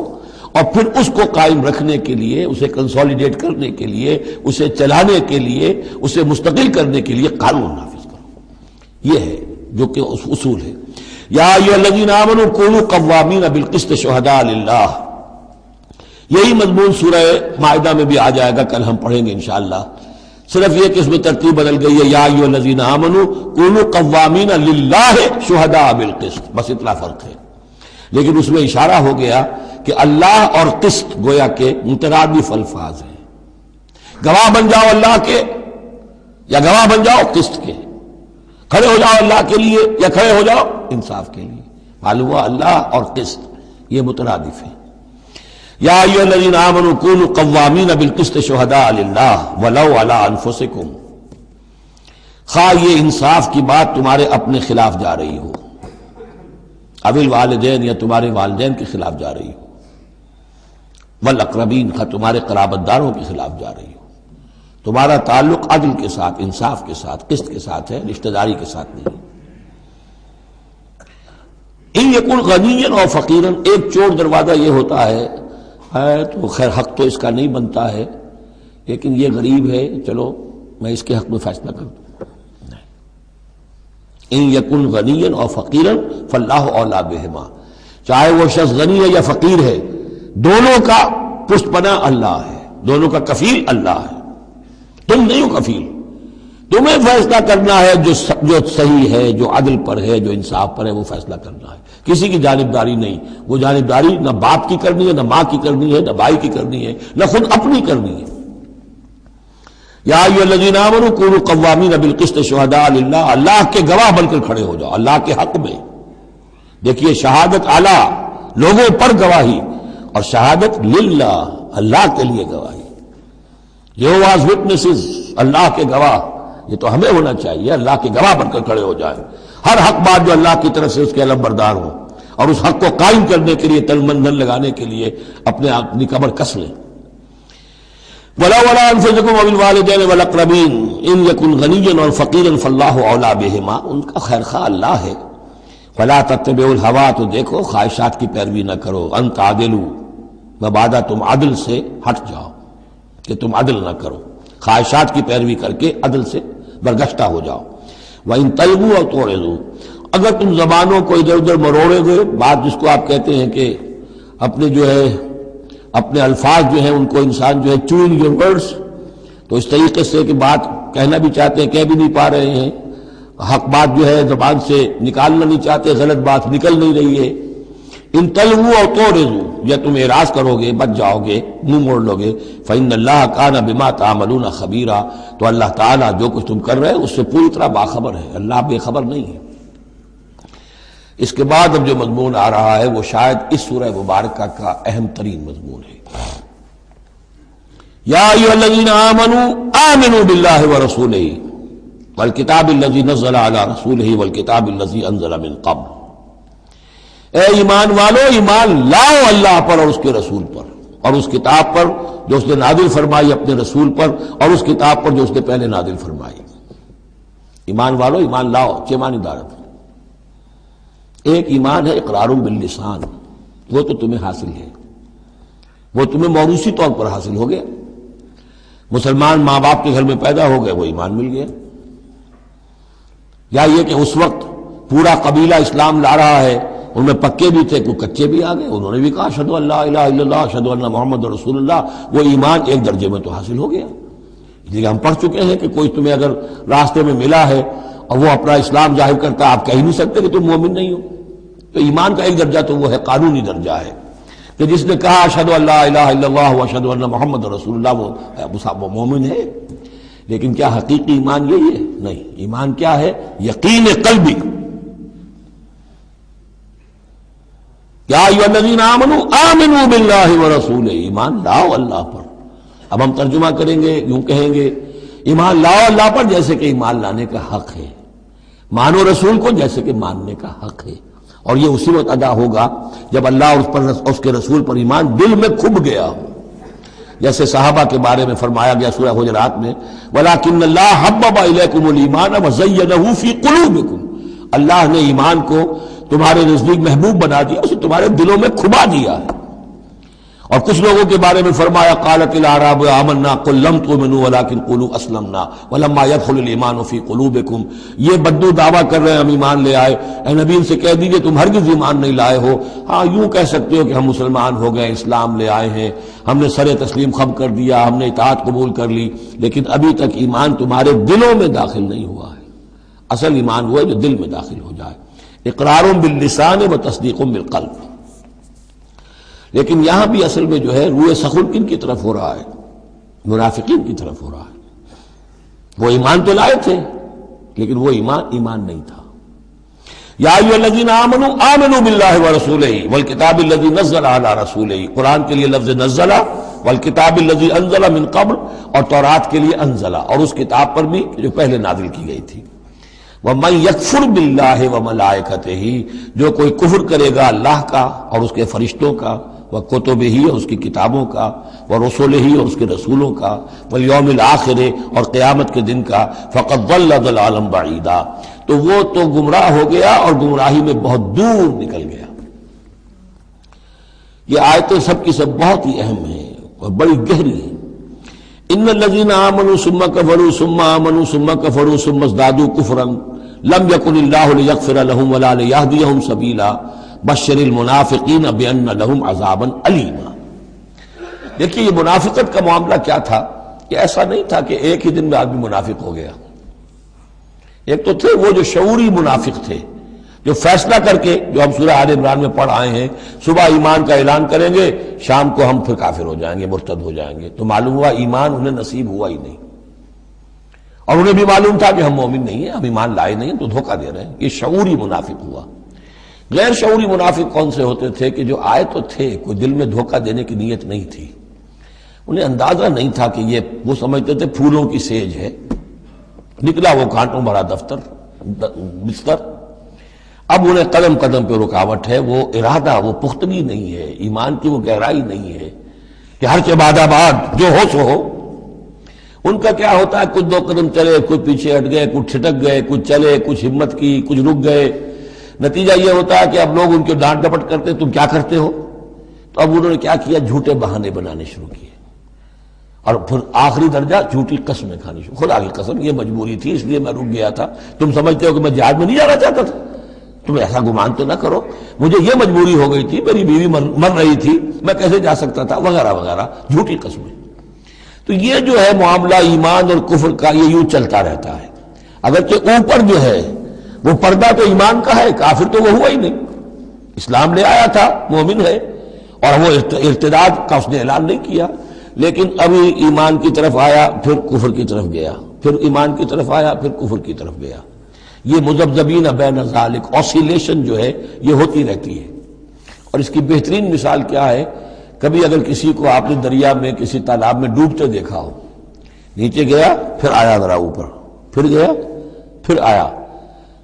اور پھر اس کو قائم رکھنے کے لیے، اسے کنسولیڈیٹ کرنے کے لیے، اسے چلانے کے لیے، اسے مستقل کرنے کے لیے قانون نافذ کرو۔ یہ ہے جو کہ اصول ہے۔ یا ایھا الذین آمنوا کونوا قوامین بالقسط شہداء للہ. یہی مضمون سورہ مائدہ میں بھی آ جائے گا، کل ہم پڑھیں گے انشاءاللہ. صرف یہ کہ اس میں ترتیب بدل گئی ہے، یا ایھا الذین آمنوا کونوا قوامین للہ شہداء بالقسط، بس اتنا فرق ہے. لیکن اس میں اشارہ ہو گیا کہ اللہ اور قسط گویا کہ مترادف الفاظ ہیں. گواہ بن جاؤ اللہ کے یا گواہ بن جاؤ قسط کے، کھڑے ہو جاؤ اللہ کے لیے یا کھڑے ہو جاؤ انصاف کے لیے. معلوم ہوا اللہ اور قسط یہ مترادف ہیں. یا ایھا الذین آمنوا کونوا قوامین بالقسط شہداء للہ ولو علی انفسکم. خواہ یہ انصاف کی بات تمہارے اپنے خلاف جا رہی ہو، او الوالدین یا تمہارے والدین کے خلاف جا رہی ہو، والاقربین خواہ تمہارے قرابت داروں کے خلاف جا رہی ہو. تمہارا تعلق عدل کے ساتھ، انصاف کے ساتھ، قسط کے ساتھ ہے، رشتہ داری کے ساتھ نہیں. ان یکن غنیا اور فقیرا، ایک چور دروازہ یہ ہوتا ہے تو خیر حق تو اس کا نہیں بنتا ہے، لیکن یہ غریب ہے، چلو میں اس کے حق میں فیصلہ کر دوں. ان یکن غنیا اور فقیرا فاللہ اولیٰ بہما. چاہے وہ شخص غنی ہے یا فقیر ہے، دونوں کا پشت پناہ اللہ ہے، دونوں کا کفیل اللہ ہے. تم نہیں ہو کفیل، تمہیں فیصلہ کرنا ہے جو صحیح ہے، جو عدل پر ہے، جو انصاف پر ہے، وہ فیصلہ کرنا ہے. کسی کی جانبداری نہیں. وہ جانبداری نہ باپ کی کرنی ہے، نہ ماں کی کرنی ہے، نہ بھائی کی کرنی ہے، نہ خود اپنی کرنی ہے. یا ایھا الذین آمنوا کونوا قوامین بالقسط شہداء للہ. اللہ کے گواہ بن کر کھڑے ہو جاؤ اللہ کے حق میں. دیکھیے شہادت اعلیٰ، لوگوں پر گواہی، اور شہادت للہ، اللہ کے لیے گواہی. یہوہاز وٹنسز، اللہ کے گواہ. یہ تو ہمیں ہونا چاہیے، اللہ کے گواہ بن کر کھڑے ہو جائیں. ہر حق بات جو اللہ کی طرف سے اس کے علم بردار ہو، اور اس حق کو قائم کرنے کے لیے تن من دھن لگانے کے لیے اپنی کمر کس لیں. وَلَوْ عَلَىٰ أَنفُسِكُمْ وَبِالْوَالِدَيْنِ وَالْأَقْرَبِينَ إِن يَكُنْ غَنِيًّا أَوْ فَقِيرًا فَاللَّهُ أَوْلَىٰ بِهِمَا. ان کا خیر خواہ اللہ ہے. فَلَا تَتَّبِعُوا الْهَوَىٰ، تو دیکھو خواہشات کی پیروی نہ کرو. أَن تَعْدِلُوا، مبادا تم عدل سے ہٹ جاؤ، کہ تم عدل نہ کرو، خواہشات کی پیروی کر کے عدل سے برگشتہ ہو جاؤ. وَإِن تَلْوُوا أَوْ تُعْرِضُوا، اگر تم زبانوں کو ادھر ادھر مروڑے گئے، بات جس کو آپ کہتے ہیں کہ اپنے جو ہے اپنے الفاظ جو ہیں ان کو انسان جو ہے چوئنگ یور ورڈز، تو اس طریقے سے کہ بات کہنا بھی چاہتے ہیں کہہ بھی نہیں پا رہے ہیں، حق بات جو ہے زبان سے نکالنا نہیں چاہتے، غلط بات نکل نہیں رہی ہے. ان تلووا او تعرضوا، یا تم اعراض کرو گے، بچ جاؤ گے، منہ موڑ لو گے. فإن اللہ کان بما تعملون خبیرا، تو اللہ تعالیٰ جو کچھ تم کر رہے ہو اس سے پوری طرح باخبر ہے، اللہ بے خبر نہیں ہے. اس کے بعد اب جو مضمون آ رہا ہے وہ شاید اس سورہ مبارکہ کا اہم ترین مضمون ہے. یا ایھا الذین آمنوا آمنوا باللہ ورسولہ والکتاب الذی نزل علی رسولہ والکتاب الذی انزل من قبل. اے ایمان والو، ایمان لاؤ اللہ پر اور اس کے رسول پر، اور اس کتاب پر جو اس نے نازل فرمائی اپنے رسول پر، اور اس کتاب پر جو اس نے پہلے نازل فرمائی. ایمان والو، ایمان لاؤ، چھ معنی دارت. ایک ایمان ہے اقرار باللسان، وہ تو تمہیں حاصل ہے، وہ تمہیں موروثی طور پر حاصل ہو گیا. مسلمان ماں باپ کے گھر میں پیدا ہو گئے، وہ ایمان مل گیا. یا یہ کہ اس وقت پورا قبیلہ اسلام لا رہا ہے، ان میں پکے بھی تھے، کوئی کچے بھی آ گئے، انہوں نے بھی کہا اشہدو ان لا الہ الا اللہ اشہدو ان محمد رسول اللہ. وہ ایمان ایک درجے میں تو حاصل ہو گیا. اس لیے ہم پڑھ چکے ہیں کہ کوئی تمہیں اگر راستے میں ملا ہے اور وہ اپنا اسلام ظاہر کرتا ہے، آپ کہہ نہیں سکتے کہ تم مومن نہیں ہو. تو ایمان کا ایک درجہ تو وہ ہے، قانونی درجہ ہے، کہ جس نے کہا اشہدو ان لا الہ الا اللہ واشہدو ان محمد رسول اللہ، وہ مومن ہے. لیکن کیا حقیقی ایمان یہی ہے؟ نہیں. ایمان کیا ہے؟ یقین قلبی. یا ایھا الذین آمنوا آمنوا باللہ ورسولہ، ایمان لاؤ اللہ پر. اب ہم ترجمہ کریں گے، یوں کہیں گے ایمان لاؤ اللہ پر جیسے کہ ایمان لانے کا حق ہے، مانو رسول کو جیسے کہ ماننے کا حق ہے. اور یہ اسی وقت ادا ہوگا جب اللہ اور اس کے رسول پر ایمان دل میں کھب گیا ہو. جیسے صحابہ کے بارے میں فرمایا گیا سورہ حجرات میں، وَلَٰكِنَّ اللَّهَ حَبَّبَ إِلَيْكُمُ الْإِيمَانَ وَزَيَّنَهُ فِي قُلُوبِكُمْ. اللہ نے ایمان کو تمہارے نزدیک محبوب بنا دیا، اسے تمہارے دلوں میں کھبا دیا ہے. اور کچھ لوگوں کے بارے میں فرمایا قالت الاعراب آمنا قل لم تؤمنوا ولكن قولوا اسلمنا ولما يدخل الايمان في قلوبكم، یہ بدو دعویٰ کر رہے ہیں ہم ایمان لے آئے. اے نبی ان سے کہہ دیجئے تم ہرگز ایمان نہیں لائے ہو. ہاں یوں کہہ سکتے ہو کہ ہم مسلمان ہو گئے، اسلام لے آئے ہیں، ہم نے سر تسلیم خم کر دیا، ہم نے اطاعت قبول کر لی، لیکن ابھی تک ایمان تمہارے دلوں میں داخل نہیں ہوا ہے. اصل ایمان وہ ہے جو دل میں داخل ہو جائے، اقرار باللسان و تصدیق بالقلب. لیکن یہاں بھی اصل میں جو ہے روئے سخن کن کی طرف ہو رہا ہے؟ منافقین کی طرف ہو رہا ہے. وہ ایمان تو لائے تھے لیکن وہ ایمان نہیں تھا. یا ایھا الذین آمنوا آمنوا باللہ ورسولہ والکتاب الذی نزل علی رسولہ. قرآن کے لیے لفظ نزلہ، والکتاب الذی انزل من قبل، اور تورات کے لیے انزلہ، اور اس کتاب پر بھی جو پہلے نازل کی گئی تھی. وَمَن يَكْفُرْ بِاللَّهِ وَمَلَائِكَتِهِ، جو کوئی کفر کرے گا اللہ کا اور اس کے فرشتوں کا، وَكُتُبِهِ اور اس کی کتابوں کا، وَرُسُلِهِ اور اس کے رسولوں کا، وَالْيَوْمِ الْآخِرِ اور قیامت کے دن کا، فَقَدْ ضَلَّ ضَلَالًا بَعِيدًا، تو وہ تو گمراہ ہو گیا اور گمراہی میں بہت دور نکل گیا. یہ آیتیں سب کی سب بہت ہی اہم ہیں اور بڑی گہری ہیں. ان الذین آمنوا ثم کفروا ثم آمنوا ثم کفروا ثم ازدادوا کفرا لم یکن اللہ لیغفر لهم ولا لیہدیہم سبیلا بشر المنافقین بان لهم عذابا علیما. دیکھیے یہ منافقت کا معاملہ کیا تھا کہ ایسا نہیں تھا کہ ایک ہی دن میں آدمی منافق ہو گیا. ایک تو تھے وہ جو شعوری منافق تھے، جو فیصلہ کر کے، جو ہم سورہ آل عمران میں پڑھ آئے ہیں، صبح ایمان کا اعلان کریں گے، شام کو ہم پھر کافر ہو جائیں گے، مرتد ہو جائیں گے. تو معلوم ہوا ایمان انہیں نصیب ہوا ہی نہیں، اور انہیں بھی معلوم تھا کہ ہم مومن نہیں ہیں، ہم ایمان لائے نہیں ہیں، تو دھوکہ دے رہے ہیں. یہ شعوری منافق ہوا. غیر شعوری منافق کون سے ہوتے تھے کہ جو آئے تو تھے، کوئی دل میں دھوکہ دینے کی نیت نہیں تھی، انہیں اندازہ نہیں تھا کہ یہ، وہ سمجھتے تھے پھولوں کی سیج ہے، نکلا وہ کانٹوں بھرا بستر. اب انہیں قدم قدم پہ رکاوٹ ہے، وہ ارادہ، وہ پختگی نہیں ہے، ایمان کی وہ گہرائی نہیں ہے کہ ہر کے بعد آباد جو ہو سو ہو. ان کا کیا ہوتا ہے، کچھ دو قدم چلے، کچھ پیچھے ہٹ گئے، کچھ ٹھٹک گئے، کچھ چلے، کچھ ہمت کی، کچھ رک گئے. نتیجہ یہ ہوتا ہے کہ اب لوگ ان کے ڈانٹ ڈپٹ کرتے تم کیا کرتے ہو. تو اب انہوں نے کیا کیا، جھوٹے بہانے بنانے شروع کیے، اور پھر آخری درجہ جھوٹی قسمیں کھانی شروع. خدا کی قسم یہ مجبوری تھی اس لیے میں رک گیا تھا، تم سمجھتے ہو کہ میں جہاد میں نہیں جانا چاہتا تھا، تم ایسا گمان تو نہ کرو، مجھے یہ مجبوری ہو گئی تھی، میری بیوی مر رہی تھی، میں کیسے جا سکتا تھا، وغیرہ وغیرہ، جھوٹی قسمیں. تو یہ جو ہے معاملہ ایمان اور کفر کا، یہ یوں چلتا رہتا ہے. اگرچہ اوپر جو ہے وہ پردہ تو ایمان کا ہے، کافر تو وہ ہوا ہی نہیں، اسلام لے آیا تھا، مومن ہے، اور وہ ارتداد کا اس نے اعلان نہیں کیا، لیکن ابھی ایمان کی طرف آیا پھر کفر کی طرف گیا، پھر ایمان کی طرف آیا پھر کفر کی طرف گیا. یہ مذبذبین بین ذالک، آسیلیشن جو ہے یہ ہوتی رہتی ہے. اور اس کی بہترین مثال کیا ہے، کبھی اگر کسی کو آپ نے دریا میں، کسی تالاب میں ڈوبتے دیکھا ہو، نیچے گیا پھر آیا ذرا اوپر، پھر گیا پھر آیا،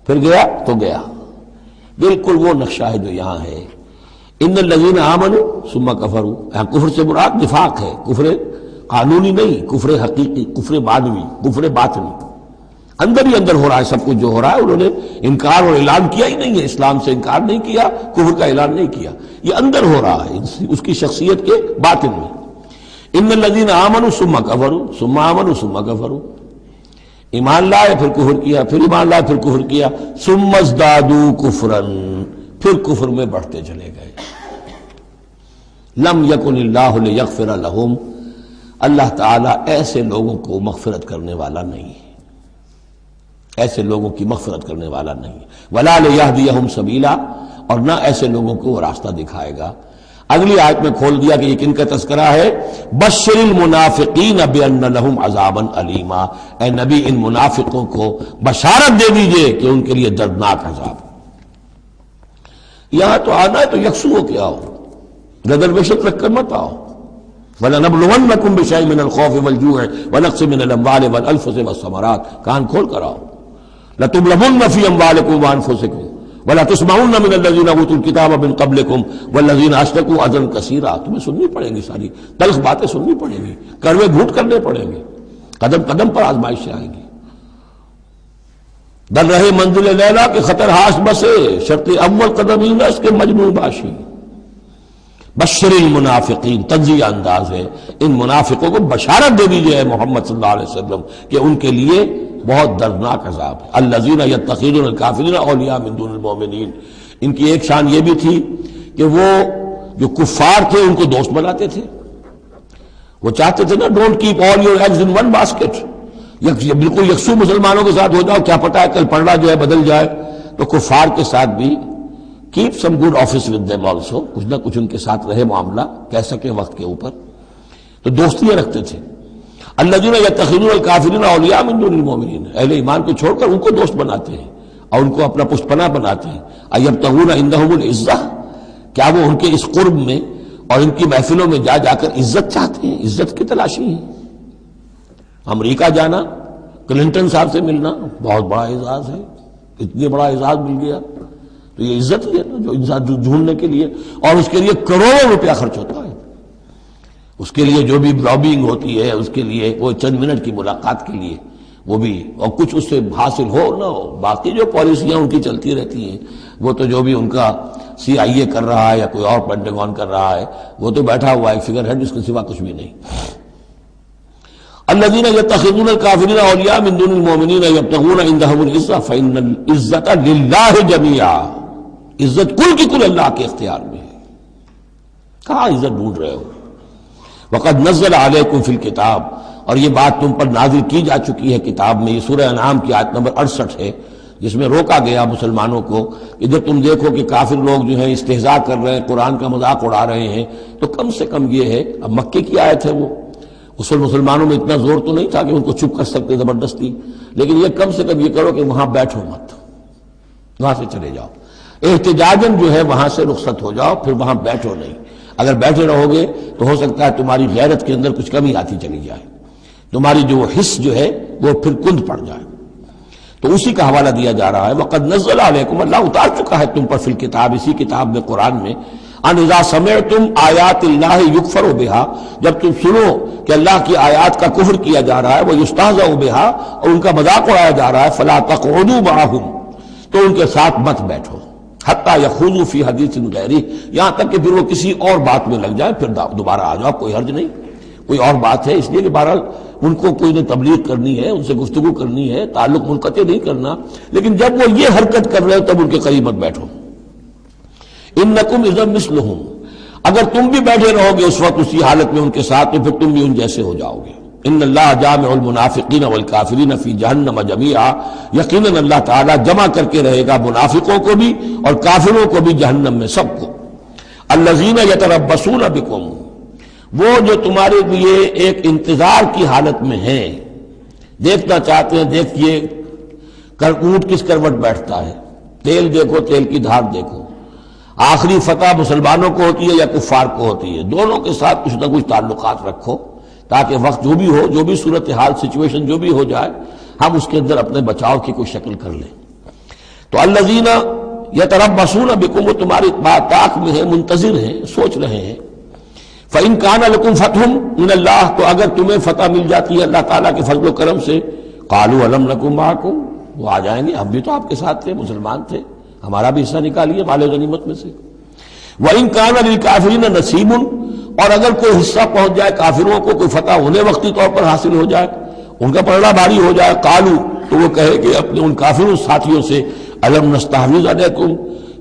پھر گیا تو گیا. بالکل وہ نقشہ ہے جو یہاں ہے. ان الذین آمنوا ثم کفروا، یہاں کفر سے مراد نفاق ہے، کفر قانونی نہیں، کفر حقیقی، کفر معنوی، کفر باطنی. اندر ہی اندر ہو رہا ہے سب کچھ جو ہو رہا ہے. انہوں نے انکار اور اعلان کیا ہی نہیں ہے، اسلام سے انکار نہیں کیا، کفر کا اعلان نہیں کیا، یہ اندر ہو رہا ہے اس کی شخصیت کے باطن میں. ان الذین آمنوا ثم کفروا ثم آمنوا ثم کفروا، ایمان لائے پھر کفر کیا، پھر ایمان لائے پھر کفر کیا، ثم ازدادوا کفرا، پھر کفر میں بڑھتے چلے گئے. لم یکن اللہ لیغفر لہم، اللہ تعالیٰ ایسے لوگوں کو مغفرت کرنے والا نہیں ہے، ایسے لوگوں کی مغفرت کرنے والا نہیں. ولا لیہدیہم سبیلا، اور نہ ایسے لوگوں کو وہ راستہ دکھائے گا. اگلی آیت میں کھول دیا کہ یہ کن کا تذکرہ ہے، بشر المنافقین بان لہم عذابا علیما، اے نبی ان منافقوں کو بشارت دے دیجئے کہ ان کے لیے دردناک عذاب. یہاں تو آنا ہے تو یکسو ہو کے آؤ، ریزرویشن رکھ کر مت آؤ. وَلَنَبْلُوَنَّكُمْ بِشَيْءٍ مِّنَ الْخَوْفِ وَالْجُوعِ وَنَقْصٍ مِّنَ الْأَمْوَالِ وَالْأَنفُسِ وَالثَّمَرَاتِ، کان کھول کر آؤ. لَتُبْلَوُنَّ فِي أَمْوَالِكُمْ وَأَنفُسِكُمْ وَلَتُسْمَعُنَّ مِنَ الَّذِينَ أُوتُوا الْكِتَابَ مِن قَبْلِكُمْ وَالَّذِينَ أَشْرَكُوا أَذًى كَثِيرًا. تمہیں سننی پڑیں گی، ساری تلخ باتیں سننی پڑیں گی، کڑوے گھونٹ کرنے پڑیں گے، قدم قدم پر آزمائشیں آئیں گی. در رہے منزل لیلا کے خطر ہاش بسے، شرط اول قدم ہی نہ اس کے مجنون باشی. بشر المنافقین، تنزیہ انداز ہے، ان منافقوں کو بشارت دے دیجیے محمد صلی اللہ علیہ وسلم کہ ان کے لیے بہت دردناک عذاب ہے۔ الذین یتخذون الکافرین اولیاء من دون المؤمنین، ان کی ایک شان یہ بھی تھی کہ وہ جو کفار تھے ان کو دوست بناتے تھے، وہ چاہتے تھے نا don't keep all your eggs in one basket, بالکل یکسو مسلمانوں کے ساتھ ہو جاؤ، کیا پتہ ہے کل پڑھنا جو ہے بدل جائے، تو کفار کے ساتھ بھی keep some good office with them also, کچھ نہ کچھ ان کے ساتھ رہے معاملہ، کہہ سکیں وقت کے اوپر، تو دوستیاں رکھتے تھے۔ الذین یتخذون الکافرین اولیاء من دون المؤمنین، اہل ایمان کو چھوڑ کر ان کو دوست بناتے ہیں اور ان کو اپنا پشت پناہ بناتے ہیں۔ ایبتغون عندهم العزہ، کیا وہ ان کے اس قرب میں اور ان کی محفلوں میں جا جا کر عزت چاہتے ہیں، عزت کی تلاشی ہے۔ امریکہ جانا، کلنٹن صاحب سے ملنا بہت بڑا اعزاز ہے، اتنے بڑا اعزاز مل گیا تو یہ عزت ہی ہے نا، جو انسان ڈھونڈنے کے لیے، اور اس کے لیے کروڑوں روپیہ خرچ ہوتا ہے، اس کے لیے جو بھی لابینگ ہوتی ہے، اس کے لیے وہ چند منٹ کی ملاقات کے لیے وہ بھی، اور کچھ اس سے حاصل ہو نہ ہو، باقی جو پالیسیاں ان کی چلتی رہتی ہیں وہ تو جو بھی ان کا CIA کر رہا ہے یا کوئی اور پینٹاگون کر رہا ہے، وہ تو بیٹھا ہوا ہے فگر ہیڈ، اس کے سوا کچھ بھی نہیں۔ الذین یتخذون الکافرین اولیاء من دون المؤمنین یبتغون عندهم العزہ فإن العزۃ للہ جمیعا، عزت کل کی کل اللہ کے اختیار میں ہے۔ کہاں عزت ڈھونڈ رہے ہو؟ وقد نزل علیکم فی الکتاب، اور یہ بات تم پر نازل کی جا چکی ہے کتاب میں، یہ سورہ انعام کی آیت نمبر 68 ہے، جس میں روکا گیا مسلمانوں کو کہ جب تم دیکھو کہ کافر لوگ جو ہیں استہزاء کر رہے ہیں، قرآن کا مذاق اڑا رہے ہیں، تو کم سے کم یہ ہے، اب مکے کی آیت ہے وہ، اس وقت مسلمانوں میں اتنا زور تو نہیں تھا کہ ان کو چپ کر سکتے زبردستی، لیکن یہ کم سے کم یہ کرو کہ وہاں بیٹھو مت، وہاں سے چلے جاؤ، احتجاجاً جو ہے وہاں سے رخصت ہو جاؤ، پھر وہاں بیٹھو نہیں۔ اگر بیٹھے رہو گے تو ہو سکتا ہے تمہاری غیرت کے اندر کچھ کمی آتی چلی جائے، تمہاری جو حس جو ہے وہ پھر کند پڑ جائے۔ تو اسی کا حوالہ دیا جا رہا ہے، وقد نزل علیکم، اللہ اتار چکا ہے تم پر فی الکتاب، اسی کتاب میں قرآن میں، ان اذا سمعتم آیات اللہ یکفر بہا، جب تم سنو کہ اللہ کی آیات کا کفر کیا جا رہا ہے، وہ یستہزأ بہا، اور ان کا مذاق اڑایا جا رہا ہے، فلا تقعدوا معہم، تو ان کے ساتھ مت بیٹھو، حتی یخوضوا فی حدیث غیرہ، یہاں تک کہ پھر وہ کسی اور بات میں لگ جائیں، پھر دوبارہ آ جاؤ، کوئی حرج نہیں، کوئی اور بات ہے، اس لیے کہ بہرحال ان کو کوئی نے تبلیغ کرنی ہے، ان سے گفتگو کرنی ہے، تعلق منقطع نہیں کرنا، لیکن جب وہ یہ حرکت کر رہے ہو تب ان کے قریب مت بیٹھو۔ انکم اذا مثلہم، اگر تم بھی بیٹھے رہو گے اس وقت اسی حالت میں ان کے ساتھ، تو پھر تم بھی ان جیسے ہو جاؤ گے۔ ان اللہ جامع المنافقین والکافرین فی جہنم جمیعا، یقیناً اللہ تعالیٰ جمع کر کے رہے گا منافقوں کو بھی اور کافروں کو بھی جہنم میں، سب کو۔ الذین یتربصون بکم، وہ جو تمہارے لیے ایک انتظار کی حالت میں ہیں، دیکھنا چاہتے ہیں، دیکھیے اونٹ کس کروٹ بیٹھتا ہے، تیل دیکھو، تیل کی دھار دیکھو، آخری فتح مسلمانوں کو ہوتی ہے یا کفار کو ہوتی ہے، دونوں کے ساتھ کچھ نہ کچھ تعلقات رکھو، تاکہ وقت جو بھی ہو، جو بھی صورتحال سچویشن جو بھی ہو جائے، ہم اس کے اندر اپنے بچاؤ کی کوئی شکل کر لیں۔ تو الذین یتربصون بکم، وہ تمہاری طاق میں ہیں، منتظر ہیں، سوچ رہے ہیں۔ فَإِن كَانَ لَكُمْ فَتْحٌ مِّنَ اللَّهِ، تو اگر تمہیں فتح مل جاتی ہے اللہ تعالیٰ کے فضل و کرم سے، قَالُوا أَلَمْ نَكُن مَّعَكُمْ، وہ آ جائیں گے، ہم بھی تو آپ کے ساتھ تھے، مسلمان تھے، ہمارا بھی حصہ نکالیے مال غنیمت میں سے۔ وَإِن كَانَ لِلْكَافِرِينَ نَصِيبٌ، اور اگر کوئی حصہ پہنچ جائے کافروں کو، کوئی فتح انہیں وقتی طور پر حاصل ہو جائے، ان کا پلڑا بھاری ہو جائے، قالوا، تو وہ کہے کہ اپنے ان کافروں ساتھیوں سے، أَلَمْ نَسْتَحْوِذْ عَلَيْكُمْ،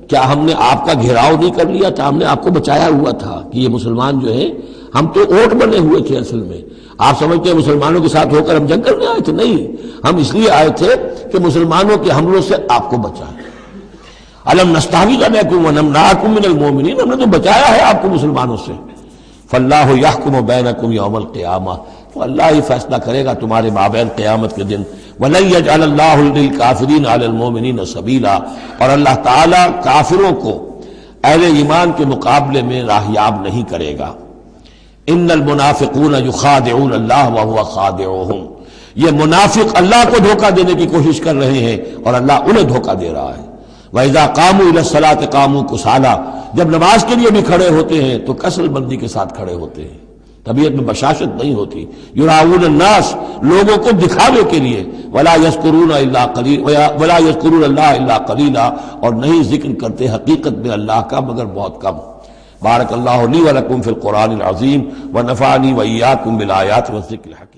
کیا ہم نے آپ کا گھیراؤ نہیں کر لیا تھا، ہم نے آپ کو بچایا ہوا تھا کہ یہ مسلمان جو ہیں، ہم تو اوٹ بنے ہوئے تھے اصل میں، آپ سمجھتے ہیں مسلمانوں کے ساتھ ہو کر ہم جنگ کرنے آئے تھے، نہیں، ہم اس لیے آئے تھے کہ مسلمانوں کے حملوں سے آپ کو بچائیں۔ أَلَمْ نَسْتَحْوِذْ عَلَيْكُمْ وَنَمْنَعْكُمْ مِنَ الْمُؤْمِنِينَ، ہم نے تو بچایا ہے آپ کو مسلمانوں سے۔ فَاللَّهُ يَحْكُمُ بَيْنَكُمْ يَوْمَ الْقِيَامَةِ، تو اللہ ہی فیصلہ کرے گا تمہارے مابین قیامت کے دن۔ وَلَن يَجْعَلَ اللَّهُ لِلْكَافِرِينَ عَلَى الْمُؤْمِنِينَ سَبِيلًا، اور اللہ تعالیٰ کافروں کو اہل ایمان کے مقابلے میں راہیاب نہیں کرے گا۔ ان المنافقون یخادعون اللہ وهو خادعهم، یہ منافق اللہ کو دھوکہ دینے کی کوشش کر رہے ہیں اور اللہ انہیں دھوکہ دے رہا ہے۔ وَإِذَا قَامُوا إِلَى الصَّلَاةِ قَامُوا كُسَالَىٰ، جب نماز کے لیے بھی کھڑے ہوتے ہیں تو کسل بندی کے ساتھ کھڑے ہوتے ہیں، طبیعت میں بشاشت نہیں ہوتی۔ یراؤون الناس، لوگوں کو دکھاوے کے لیے، ولا یذکرون الا قلیلا، ولا یذکرون اللہ الا قلیلا، اور نہیں ذکر کرتے حقیقت میں اللہ کا مگر بہت کم۔ بارک اللہ لی و لکم فی القرآن العظیم ونفعنی وإیاکم بالآیات والذکر الحکیم۔